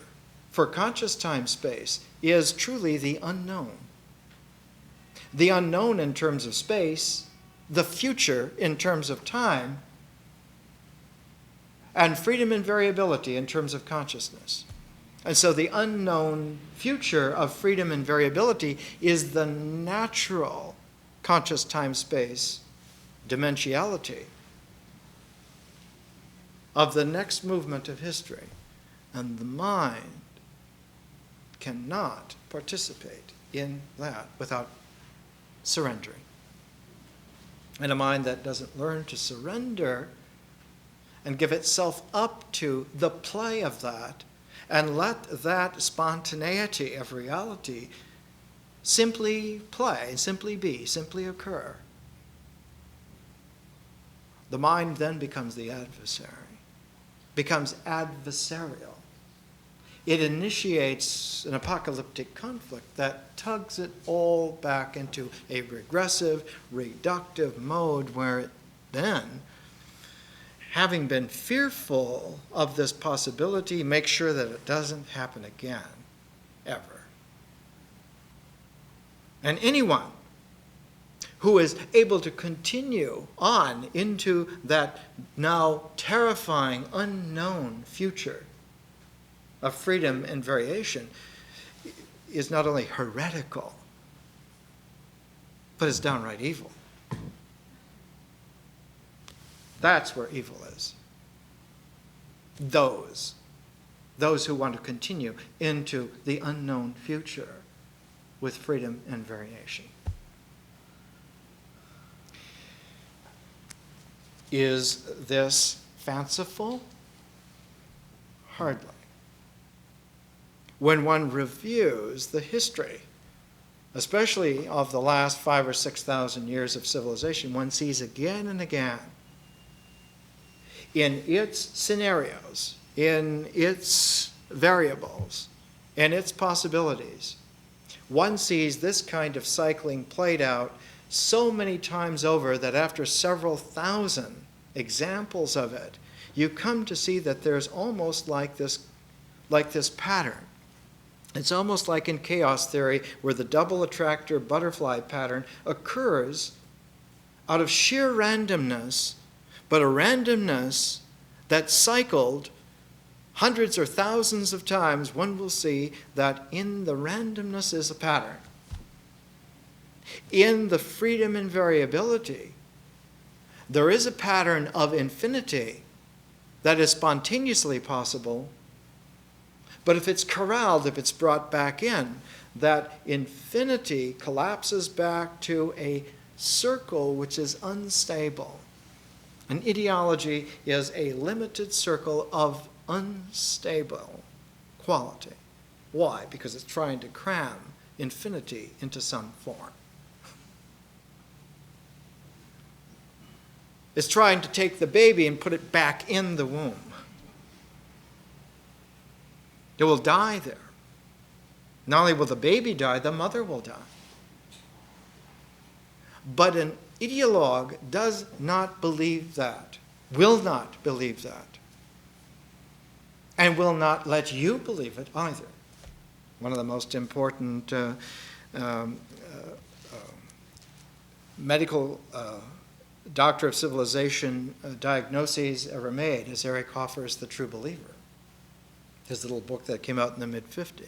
for conscious time-space is truly the unknown. The unknown in terms of space, the future in terms of time, and freedom and variability in terms of consciousness. And so the unknown future of freedom and variability is the natural conscious time-space dimensionality of the next movement of history. And the mind cannot participate in that without surrendering. And a mind that doesn't learn to surrender and give itself up to the play of that and let that spontaneity of reality simply play, simply be, simply occur. The mind then becomes the adversary, becomes adversarial. It initiates an apocalyptic conflict that tugs it all back into a regressive, reductive mode where it then, having been fearful of this possibility, makes sure that it doesn't happen again, ever. And anyone who is able to continue on into that now terrifying, unknown future of freedom and variation is not only heretical, but is downright evil. That's where evil is. Those who want to continue into the unknown future with freedom and variation. Is this fanciful? Hardly. When one reviews the history, especially of the last 5,000 or 6,000 years of civilization, one sees again and again in its scenarios, in its variables, in its possibilities, one sees this kind of cycling played out so many times over that after several thousand examples of it, you come to see that there's almost like this pattern. It's almost like in chaos theory where the double attractor butterfly pattern occurs out of sheer randomness, but a randomness that cycled hundreds or thousands of times. One will see that in the randomness is a pattern. In the freedom and variability, there is a pattern of infinity that is spontaneously possible, but if it's corralled, if it's brought back in, that infinity collapses back to a circle which is unstable. An ideology is a limited circle of unstable quality. Why? Because it's trying to cram infinity into some form. It's trying to take the baby and put it back in the womb. It will die there. Not only will the baby die, the mother will die. But an ideologue does not believe that, will not believe that, and will not let you believe it either. One of the most important medical Doctor of Civilization diagnoses ever made is Eric Hoffer's The True Believer, his little book that came out in the mid-50s.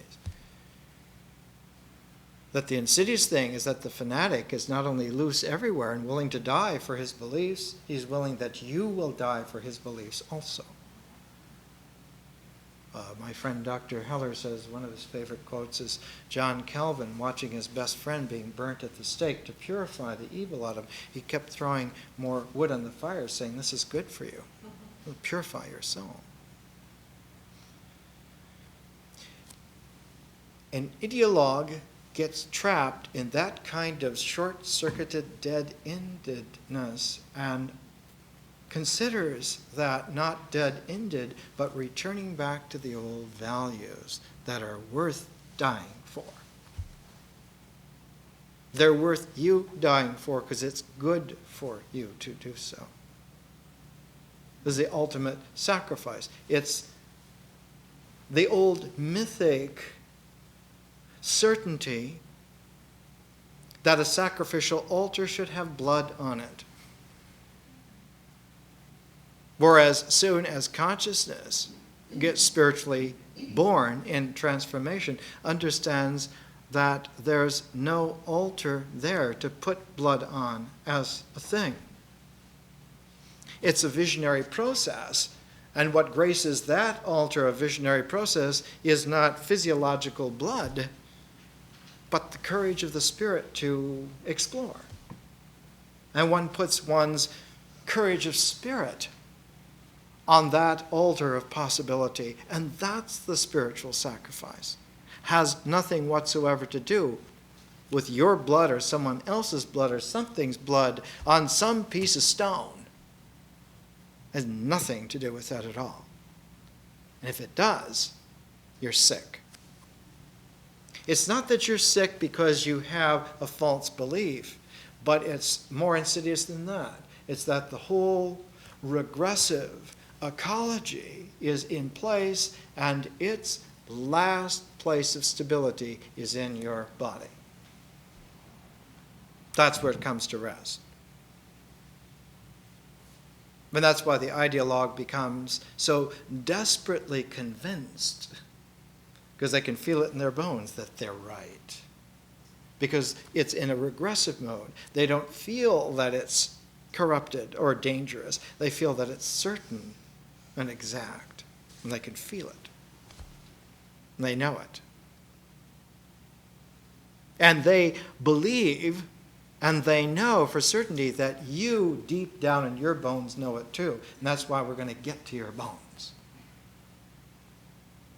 That the insidious thing is that the fanatic is not only loose everywhere and willing to die for his beliefs, he's willing that you will die for his beliefs also. My friend Dr. Heller says one of his favorite quotes is John Calvin watching his best friend being burnt at the stake to purify the evil out of him. He kept throwing more wood on the fire, saying, "This is good for you. It'll purify your soul." An ideologue gets trapped in that kind of short-circuited, dead-endedness and considers that not dead-ended, but returning back to the old values that are worth dying for. They're worth you dying for because it's good for you to do so. This is the ultimate sacrifice. It's the old mythic certainty that a sacrificial altar should have blood on it. Whereas soon as consciousness gets spiritually born in transformation, understands that there's no altar there to put blood on as a thing. It's a visionary process, and what graces that altar of visionary process is not physiological blood, but the courage of the spirit to explore. And one puts one's courage of spirit on that altar of possibility, and that's the spiritual sacrifice. Has nothing whatsoever to do with your blood or someone else's blood or something's blood on some piece of stone. Has nothing to do with that at all. And if it does, you're sick. It's not that you're sick because you have a false belief, but it's more insidious than that. It's that the whole regressive ecology is in place, and its last place of stability is in your body. That's where it comes to rest. And that's why the ideologue becomes so desperately convinced, because they can feel it in their bones that they're right. Because it's in a regressive mode. They don't feel that it's corrupted or dangerous. They feel that it's certain and exact, and they can feel it. And they know it. And they believe, and they know for certainty that you deep down in your bones know it too. And that's why we're going to get to your bones.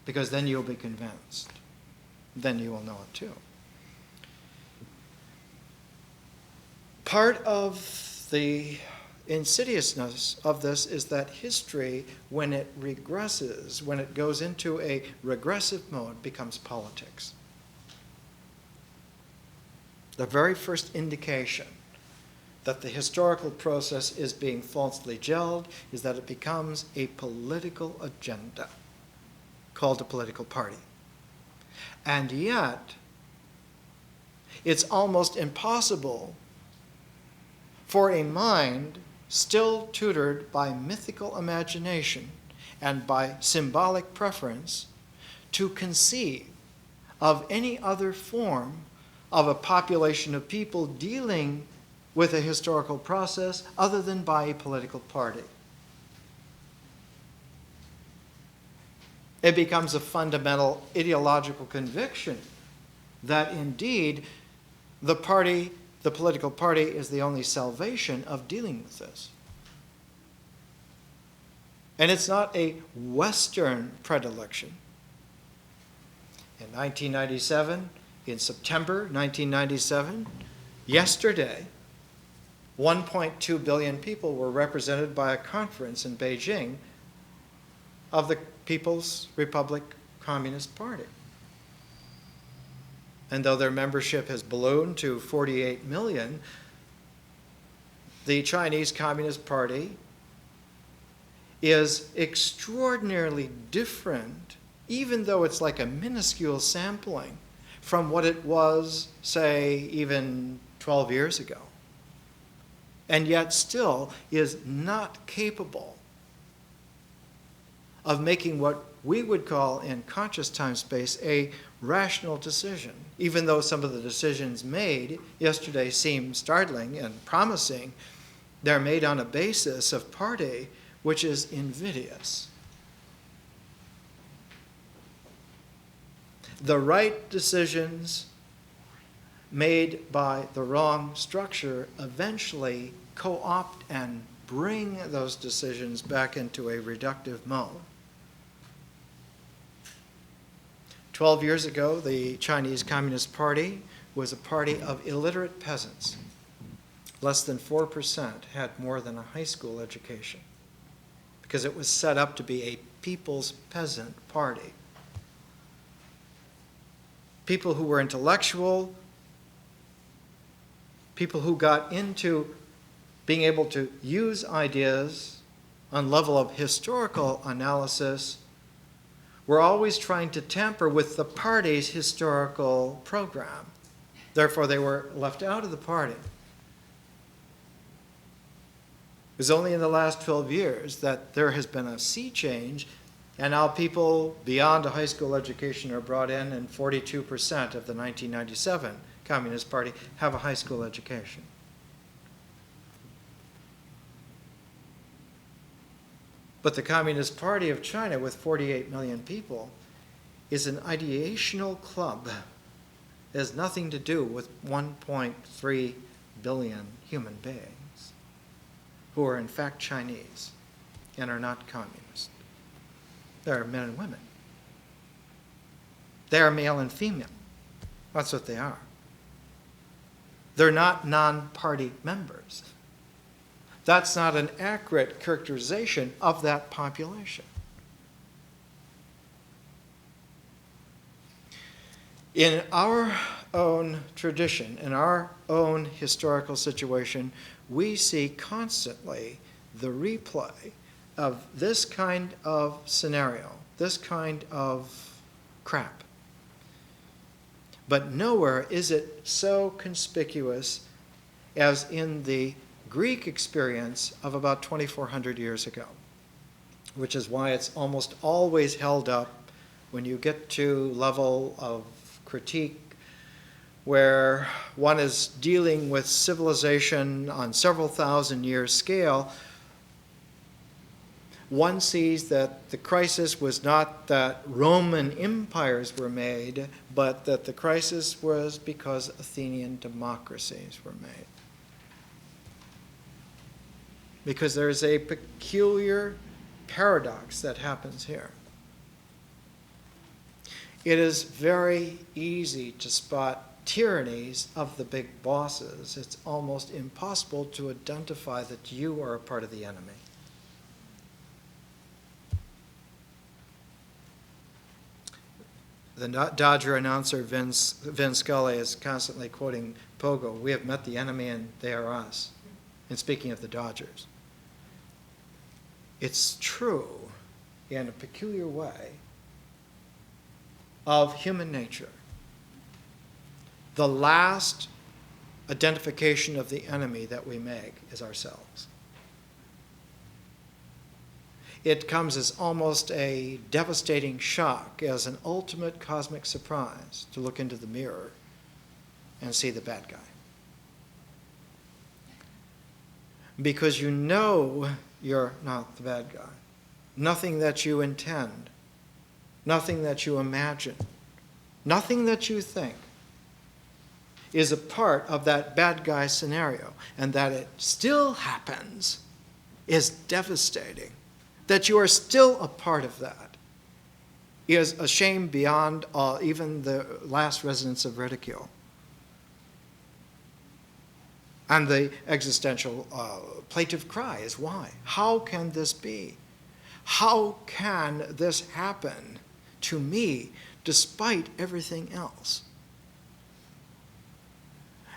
Because then you'll be convinced. Then you will know it too. Part of the insidiousness of this is that history, when it regresses, when it goes into a regressive mode, becomes politics. The very first indication that the historical process is being falsely gelled is that it becomes a political agenda called a political party. And yet, it's almost impossible for a mind still tutored by mythical imagination and by symbolic preference to conceive of any other form of a population of people dealing with a historical process other than by a political party. It becomes a fundamental ideological conviction that indeed the political party is the only salvation of dealing with this. And it's not a Western predilection. In 1997, in September 1997, yesterday, 1.2 billion people were represented by a conference in Beijing of the People's Republic Communist Party. And though their membership has ballooned to 48 million, the Chinese Communist Party is extraordinarily different, even though it's like a minuscule sampling, from what it was, say, even 12 years ago. and yet still is not capable of making what we would call in conscious time-space a rational decision, even though some of the decisions made yesterday seem startling and promising. They're made on a basis of party which is invidious. The right decisions made by the wrong structure eventually co-opt and bring those decisions back into a reductive mode. 12 years ago, the Chinese Communist Party was a party of illiterate peasants. Less than 4% had more than a high school education because it was set up to be a people's peasant party. People who were intellectual, people who got into being able to use ideas on level of historical analysis were always trying to tamper with the party's historical program. Therefore, they were left out of the party. It was only in the last 12 years that there has been a sea change, and now people beyond a high school education are brought in, and 42% of the 1997 Communist Party have a high school education. But the Communist Party of China, with 48 million people, is an ideational club. It has nothing to do with 1.3 billion human beings who are in fact Chinese and are not communist. They are men and women. They are male and female. That's what they are. They're not non-party members. That's not an accurate characterization of that population. In our own tradition, in our own historical situation, we see constantly the replay of this kind of scenario, this kind of crap. But nowhere is it so conspicuous as in the Greek experience of about 2,400 years ago, which is why it's almost always held up when you get to level of critique where one is dealing with civilization on several thousand years scale. One sees that the crisis was not that Roman empires were made, but that the crisis was because Athenian democracies were made. Because there's a peculiar paradox that happens here. It is very easy to spot tyrannies of the big bosses. It's almost impossible to identify that you are a part of the enemy. The Dodger announcer, Vin Scully, is constantly quoting Pogo, "We have met the enemy and they are us," and speaking of the Dodgers. It's true in a peculiar way of human nature. The last identification of the enemy that we make is ourselves. It comes as almost a devastating shock, as an ultimate cosmic surprise to look into the mirror and see the bad guy. Because you know you're not the bad guy. Nothing that you intend, nothing that you imagine, nothing that you think is a part of that bad guy scenario. And that it still happens is devastating. That you are still a part of that is a shame beyond even the last resonance of ridicule. And the existential plaintive cry is why? How can this be? How can this happen to me despite everything else?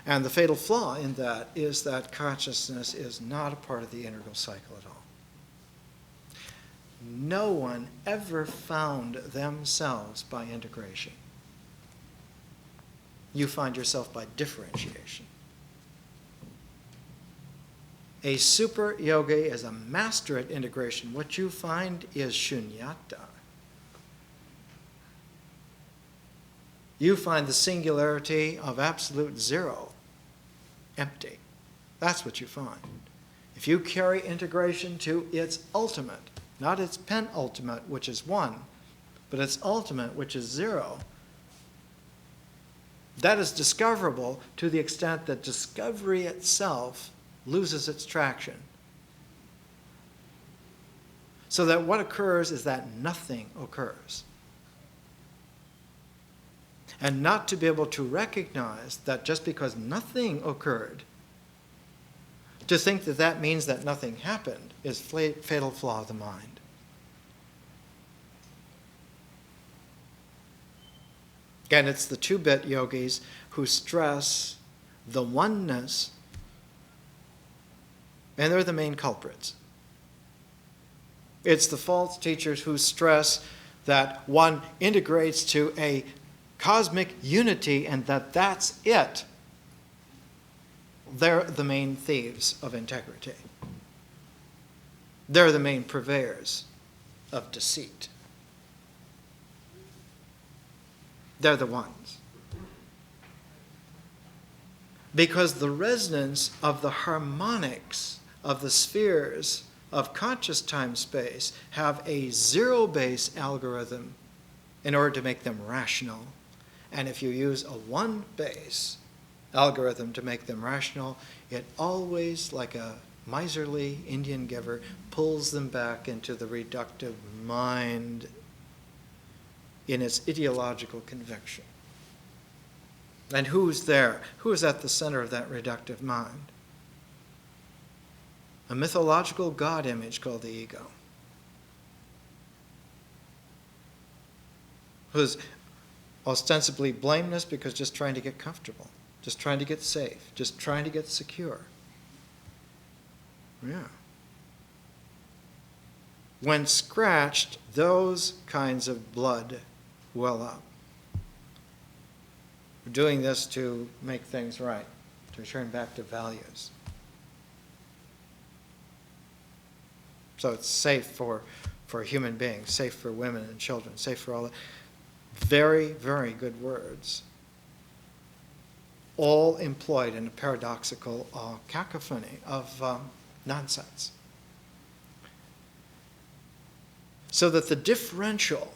And the fatal flaw in that is that consciousness is not a part of the integral cycle at all. No one ever found themselves by integration. You find yourself by differentiation. A super yogi is a master at integration. What you find is shunyata. You find the singularity of absolute zero, empty. That's what you find. If you carry integration to its ultimate, not its penultimate, which is one, but its ultimate, which is zero, that is discoverable to the extent that discovery itself loses its traction. So that what occurs is that nothing occurs. And not to be able to recognize that just because nothing occurred, to think that that means that nothing happened is fatal flaw of the mind. Again, it's the 2-bit yogis who stress the oneness, and they're the main culprits. It's the false teachers who stress that one integrates to a cosmic unity and that that's it. They're the main thieves of integrity. They're the main purveyors of deceit. They're the ones. Because the resonance of the harmonics of the spheres of conscious time-space have a zero-base algorithm in order to make them rational. And if you use a one-base algorithm to make them rational, it always, like a miserly Indian giver, pulls them back into the reductive mind in its ideological conviction. And who's there? Who is at the center of that reductive mind? A mythological God image called the ego, who's ostensibly blameless because just trying to get comfortable, just trying to get safe, just trying to get secure. Yeah. When scratched, those kinds of blood well up. We're doing this to make things right, to return back to values. So it's safe for human beings, safe for women and children, safe for all that. Very, very good words. All employed in a paradoxical cacophony of nonsense. So that the differential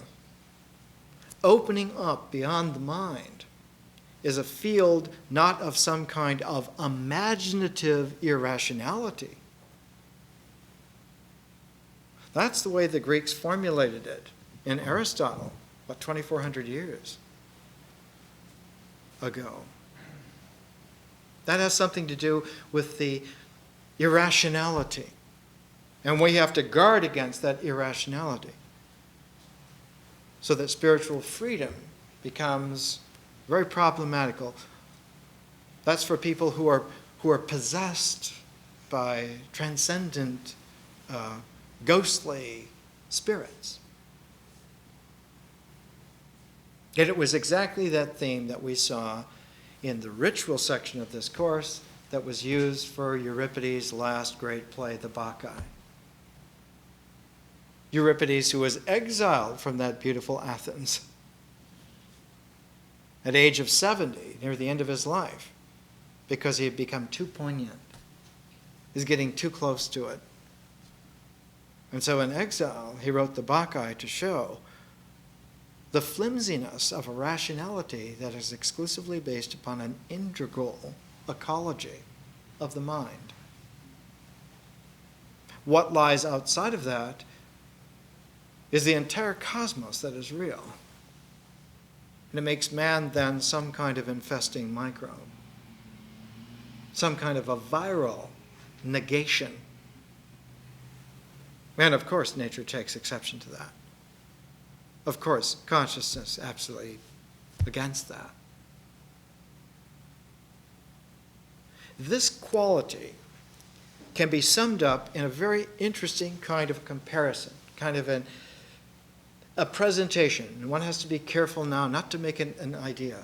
opening up beyond the mind is a field not of some kind of imaginative irrationality. That's the way the Greeks formulated it in Aristotle, about 2,400 years ago. That has something to do with the irrationality. And we have to guard against that irrationality so that spiritual freedom becomes very problematical. That's for people who are possessed by transcendent, ghostly spirits. Yet it was exactly that theme that we saw in the ritual section of this course that was used for Euripides' last great play, the Bacchae. Euripides, who was exiled from that beautiful Athens at age of 70, near the end of his life, because he had become too poignant. He's getting too close to it. And so in exile, he wrote the Bacchae to show the flimsiness of a rationality that is exclusively based upon an integral ecology of the mind. What lies outside of that is the entire cosmos that is real. And it makes man then some kind of infesting microbe, some kind of a viral negation. And of course, nature takes exception to that. Of course, consciousness absolutely against that. This quality can be summed up in a very interesting kind of comparison, kind of a presentation. And one has to be careful now not to make an idea.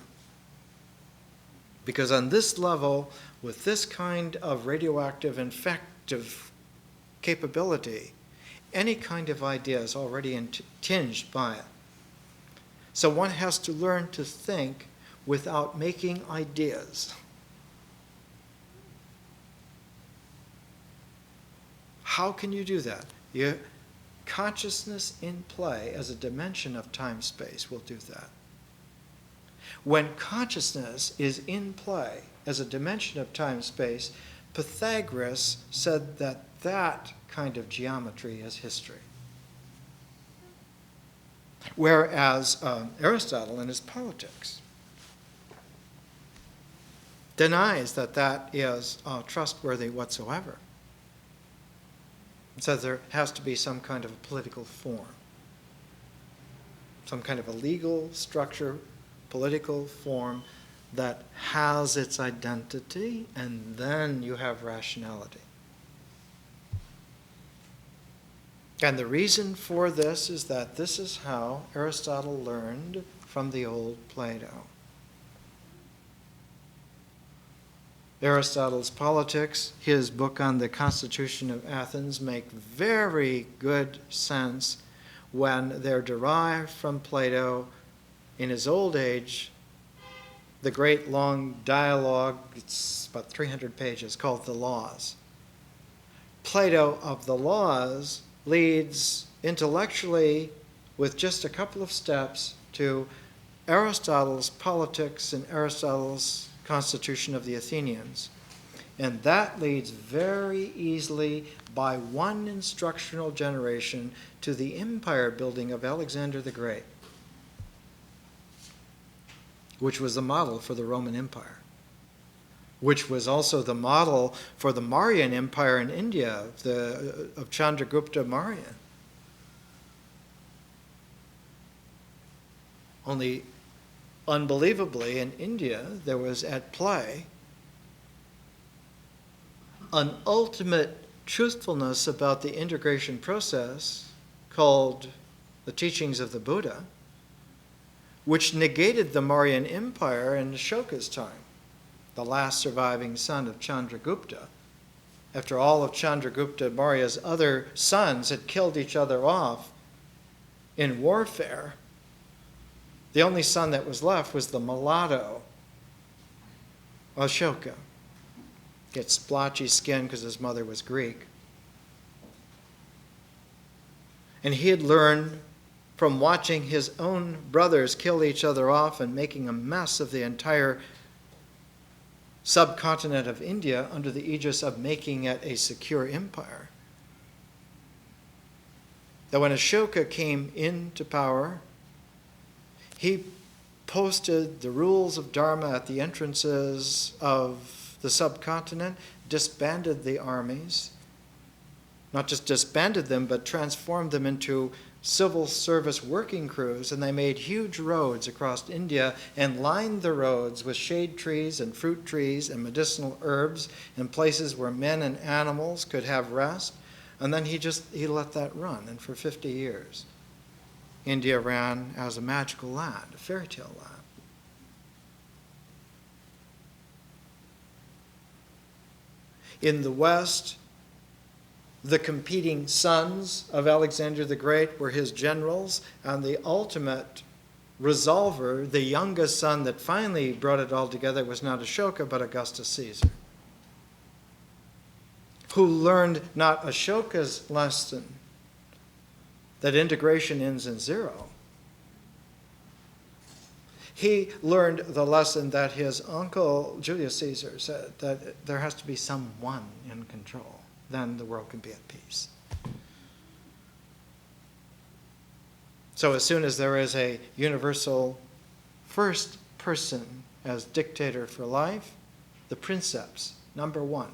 Because on this level, with this kind of radioactive infected deductive capability, any kind of idea is already tinged by it. So one has to learn to think without making ideas. How can you do that? Consciousness in play as a dimension of time-space will do that. When consciousness is in play as a dimension of time-space, Pythagoras said that that kind of geometry is history. Whereas Aristotle in his Politics denies that that is trustworthy whatsoever. It says there has to be some kind of a political form, some kind of a legal structure, political form that has its identity, and then you have rationality. And the reason for this is that this is how Aristotle learned from the old Plato. Aristotle's Politics, his book on the Constitution of Athens, make very good sense when they're derived from Plato in his old age, the great long dialogue, it's about 300 pages, called The Laws. Plato of the Laws leads intellectually with just a couple of steps to Aristotle's Politics and Aristotle's Constitution of the Athenians. And that leads very easily by one instructional generation to the empire building of Alexander the Great, which was the model for the Roman Empire, which was also the model for the Mauryan Empire in India, of Chandragupta Maurya. Only, unbelievably, in India, there was at play an ultimate truthfulness about the integration process called the teachings of the Buddha, which negated the Mauryan Empire in Ashoka's time, the last surviving son of Chandragupta. After all of Chandragupta Maurya's other sons had killed each other off in warfare, the only son that was left was the mulatto, Ashoka. Gets splotchy skin because his mother was Greek. And he had learned from watching his own brothers kill each other off and making a mess of the entire subcontinent of India under the aegis of making it a secure empire, that when Ashoka came into power, he posted the rules of Dharma at the entrances of the subcontinent, disbanded the armies, not just disbanded them, but transformed them into civil service working crews, and they made huge roads across India and lined the roads with shade trees and fruit trees and medicinal herbs and places where men and animals could have rest. And then he let that run, and for 50 years, India ran as a magical land, a fairy tale land. In the West, the competing sons of Alexander the Great were his generals, and the ultimate resolver, the youngest son that finally brought it all together, was not Ashoka, but Augustus Caesar, who learned not Ashoka's lesson, that integration ends in zero. He learned the lesson that his uncle Julius Caesar said, that there has to be someone in control. Then the world can be at peace. So as soon as there is a universal first person as dictator for life, the princeps, number one.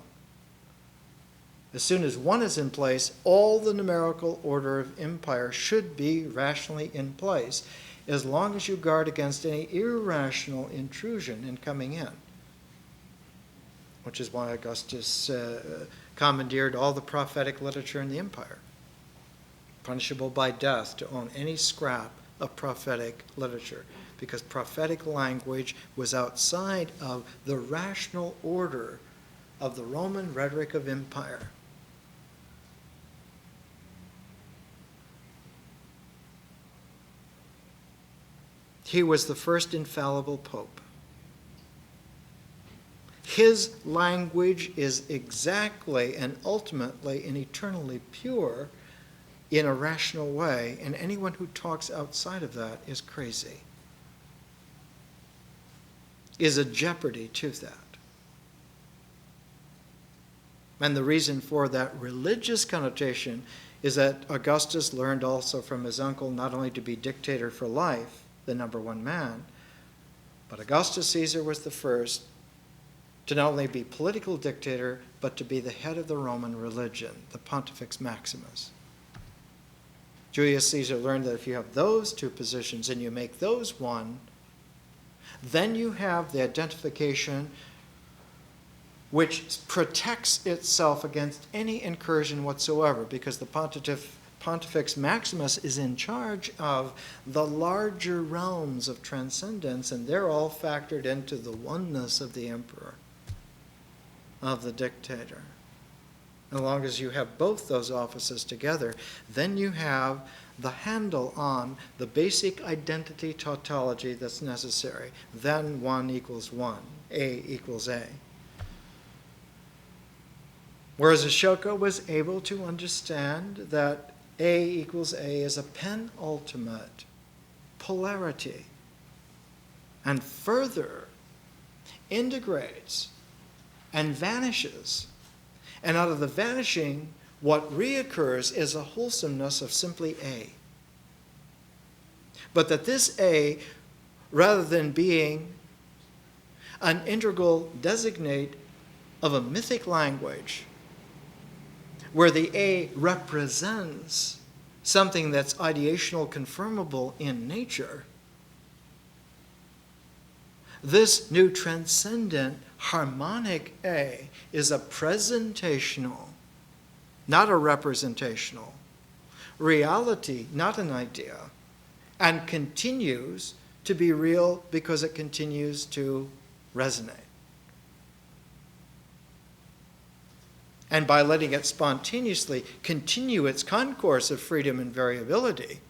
As soon as one is in place, all the numerical order of empire should be rationally in place, as long as you guard against any irrational intrusion in coming in. Which is why Augustus commandeered all the prophetic literature in the empire, punishable by death to own any scrap of prophetic literature, because prophetic language was outside of the rational order of the Roman rhetoric of empire. He was the first infallible pope. His language is exactly and ultimately and eternally pure in a rational way, and anyone who talks outside of that is crazy, is a jeopardy to that. And the reason for that religious connotation is that Augustus learned also from his uncle not only to be dictator for life, the number one man, but Augustus Caesar was the first to not only be political dictator, but to be the head of the Roman religion, the Pontifex Maximus. Julius Caesar learned that if you have those two positions and you make those one, then you have the identification which protects itself against any incursion whatsoever, because the Pontifex Maximus is in charge of the larger realms of transcendence, and they're all factored into the oneness of the emperor, of the dictator. As long as you have both those offices together, then you have the handle on the basic identity tautology that's necessary. Then 1 equals 1, A equals A. Whereas Ashoka was able to understand that A equals A is a penultimate polarity, and further integrates and vanishes. And out of the vanishing, what reoccurs is a wholesomeness of simply A. But that this A, rather than being an integral designate of a mythic language, where the A represents something that's ideational confirmable in nature, this new transcendent harmonic A is a presentational, not a representational, reality, not an idea, and continues to be real because it continues to resonate. And by letting it spontaneously continue its concourse of freedom and variability,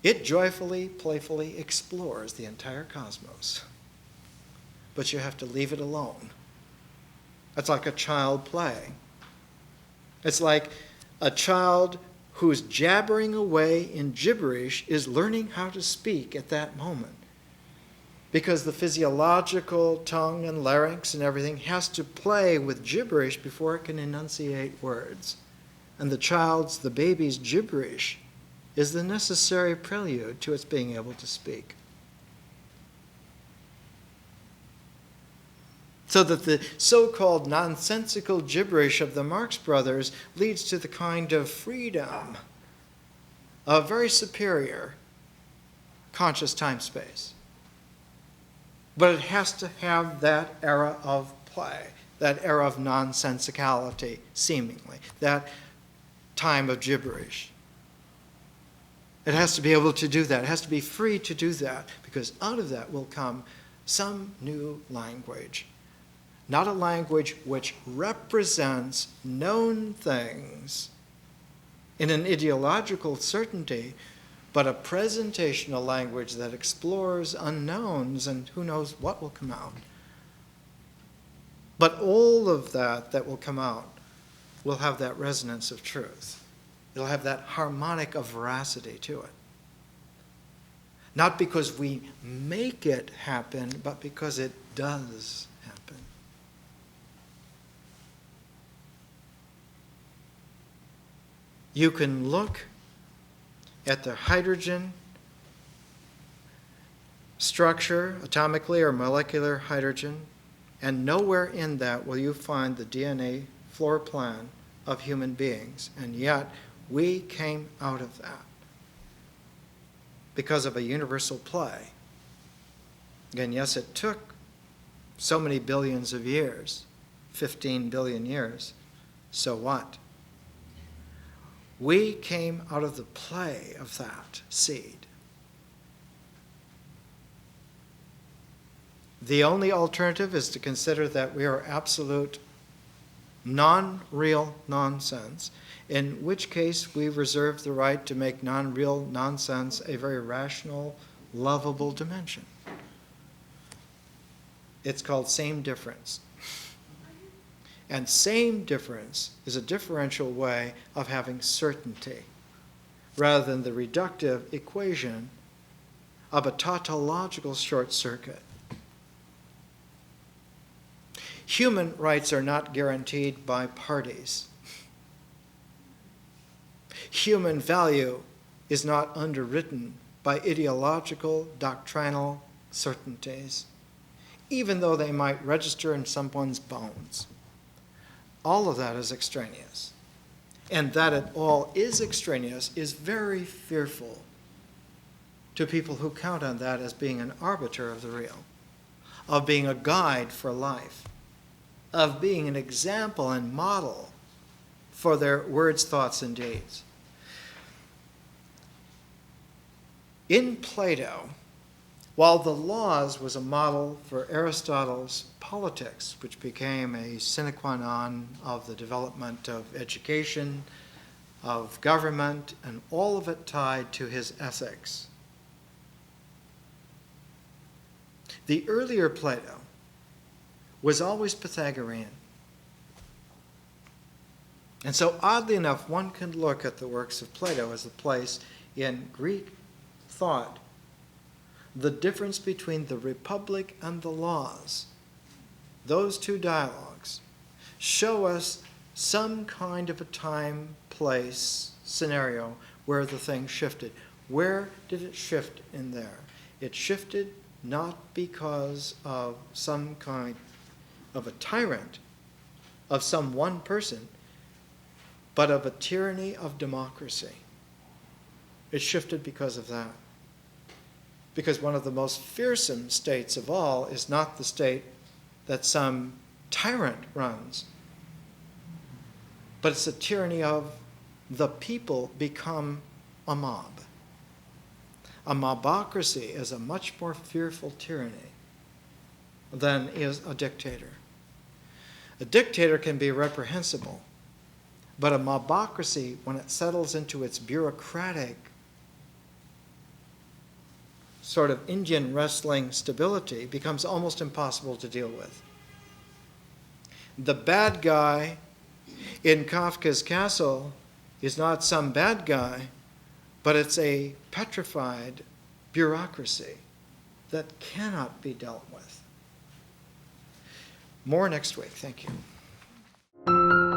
it joyfully, playfully explores the entire cosmos. But you have to leave it alone. It's like a child playing. It's like a child who's jabbering away in gibberish is learning how to speak at that moment, because the physiological tongue and larynx and everything has to play with gibberish before it can enunciate words. And the baby's gibberish is the necessary prelude to its being able to speak. So that the so-called nonsensical gibberish of the Marx Brothers leads to the kind of freedom of very superior conscious time-space. But it has to have that era of play, that era of nonsensicality, seemingly, that time of gibberish. It has to be able to do that. It has to be free to do that, because out of that will come some new language. Not a language which represents known things in an ideological certainty, but a presentational language that explores unknowns, and who knows what will come out. But all of that will come out will have that resonance of truth. It'll have that harmonic of veracity to it. Not because we make it happen, but because it does happen. You can look at the hydrogen structure, atomically or molecular hydrogen, and nowhere in that will you find the DNA floor plan of human beings. And yet, we came out of that because of a universal play. Again, yes, it took so many billions of years, 15 billion years. So what? We came out of the play of that seed. The only alternative is to consider that we are absolute non-real nonsense, in which case we reserve the right to make non-real nonsense a very rational, lovable dimension. It's called same difference. And same difference is a differential way of having certainty, rather than the reductive equation of a tautological short circuit. Human rights are not guaranteed by parties. Human value is not underwritten by ideological, doctrinal certainties, even though they might register in someone's bones. All of that is extraneous. And that it all is extraneous is very fearful to people who count on that as being an arbiter of the real, of being a guide for life, of being an example and model for their words, thoughts, and deeds. In Plato, while the Laws was a model for Aristotle's politics, which became a sine qua non of the development of education, of government, and all of it tied to his ethics, the earlier Plato was always Pythagorean. And so oddly enough, one can look at the works of Plato as a place in Greek thought, the difference between the Republic and the Laws, those two dialogues, show us some kind of a time, place, scenario where the thing shifted. Where did it shift in there? It shifted not because of some kind of a tyrant, of some one person, but of a tyranny of democracy. It shifted because of that. Because one of the most fearsome states of all is not the state that some tyrant runs, but it's a tyranny of the people become a mob. A mobocracy is a much more fearful tyranny than is a dictator. A dictator can be reprehensible, but a mobocracy, when it settles into its bureaucratic sort of Indian wrestling stability, becomes almost impossible to deal with. The bad guy in Kafka's Castle is not some bad guy, but it's a petrified bureaucracy that cannot be dealt with. More next week. Thank you.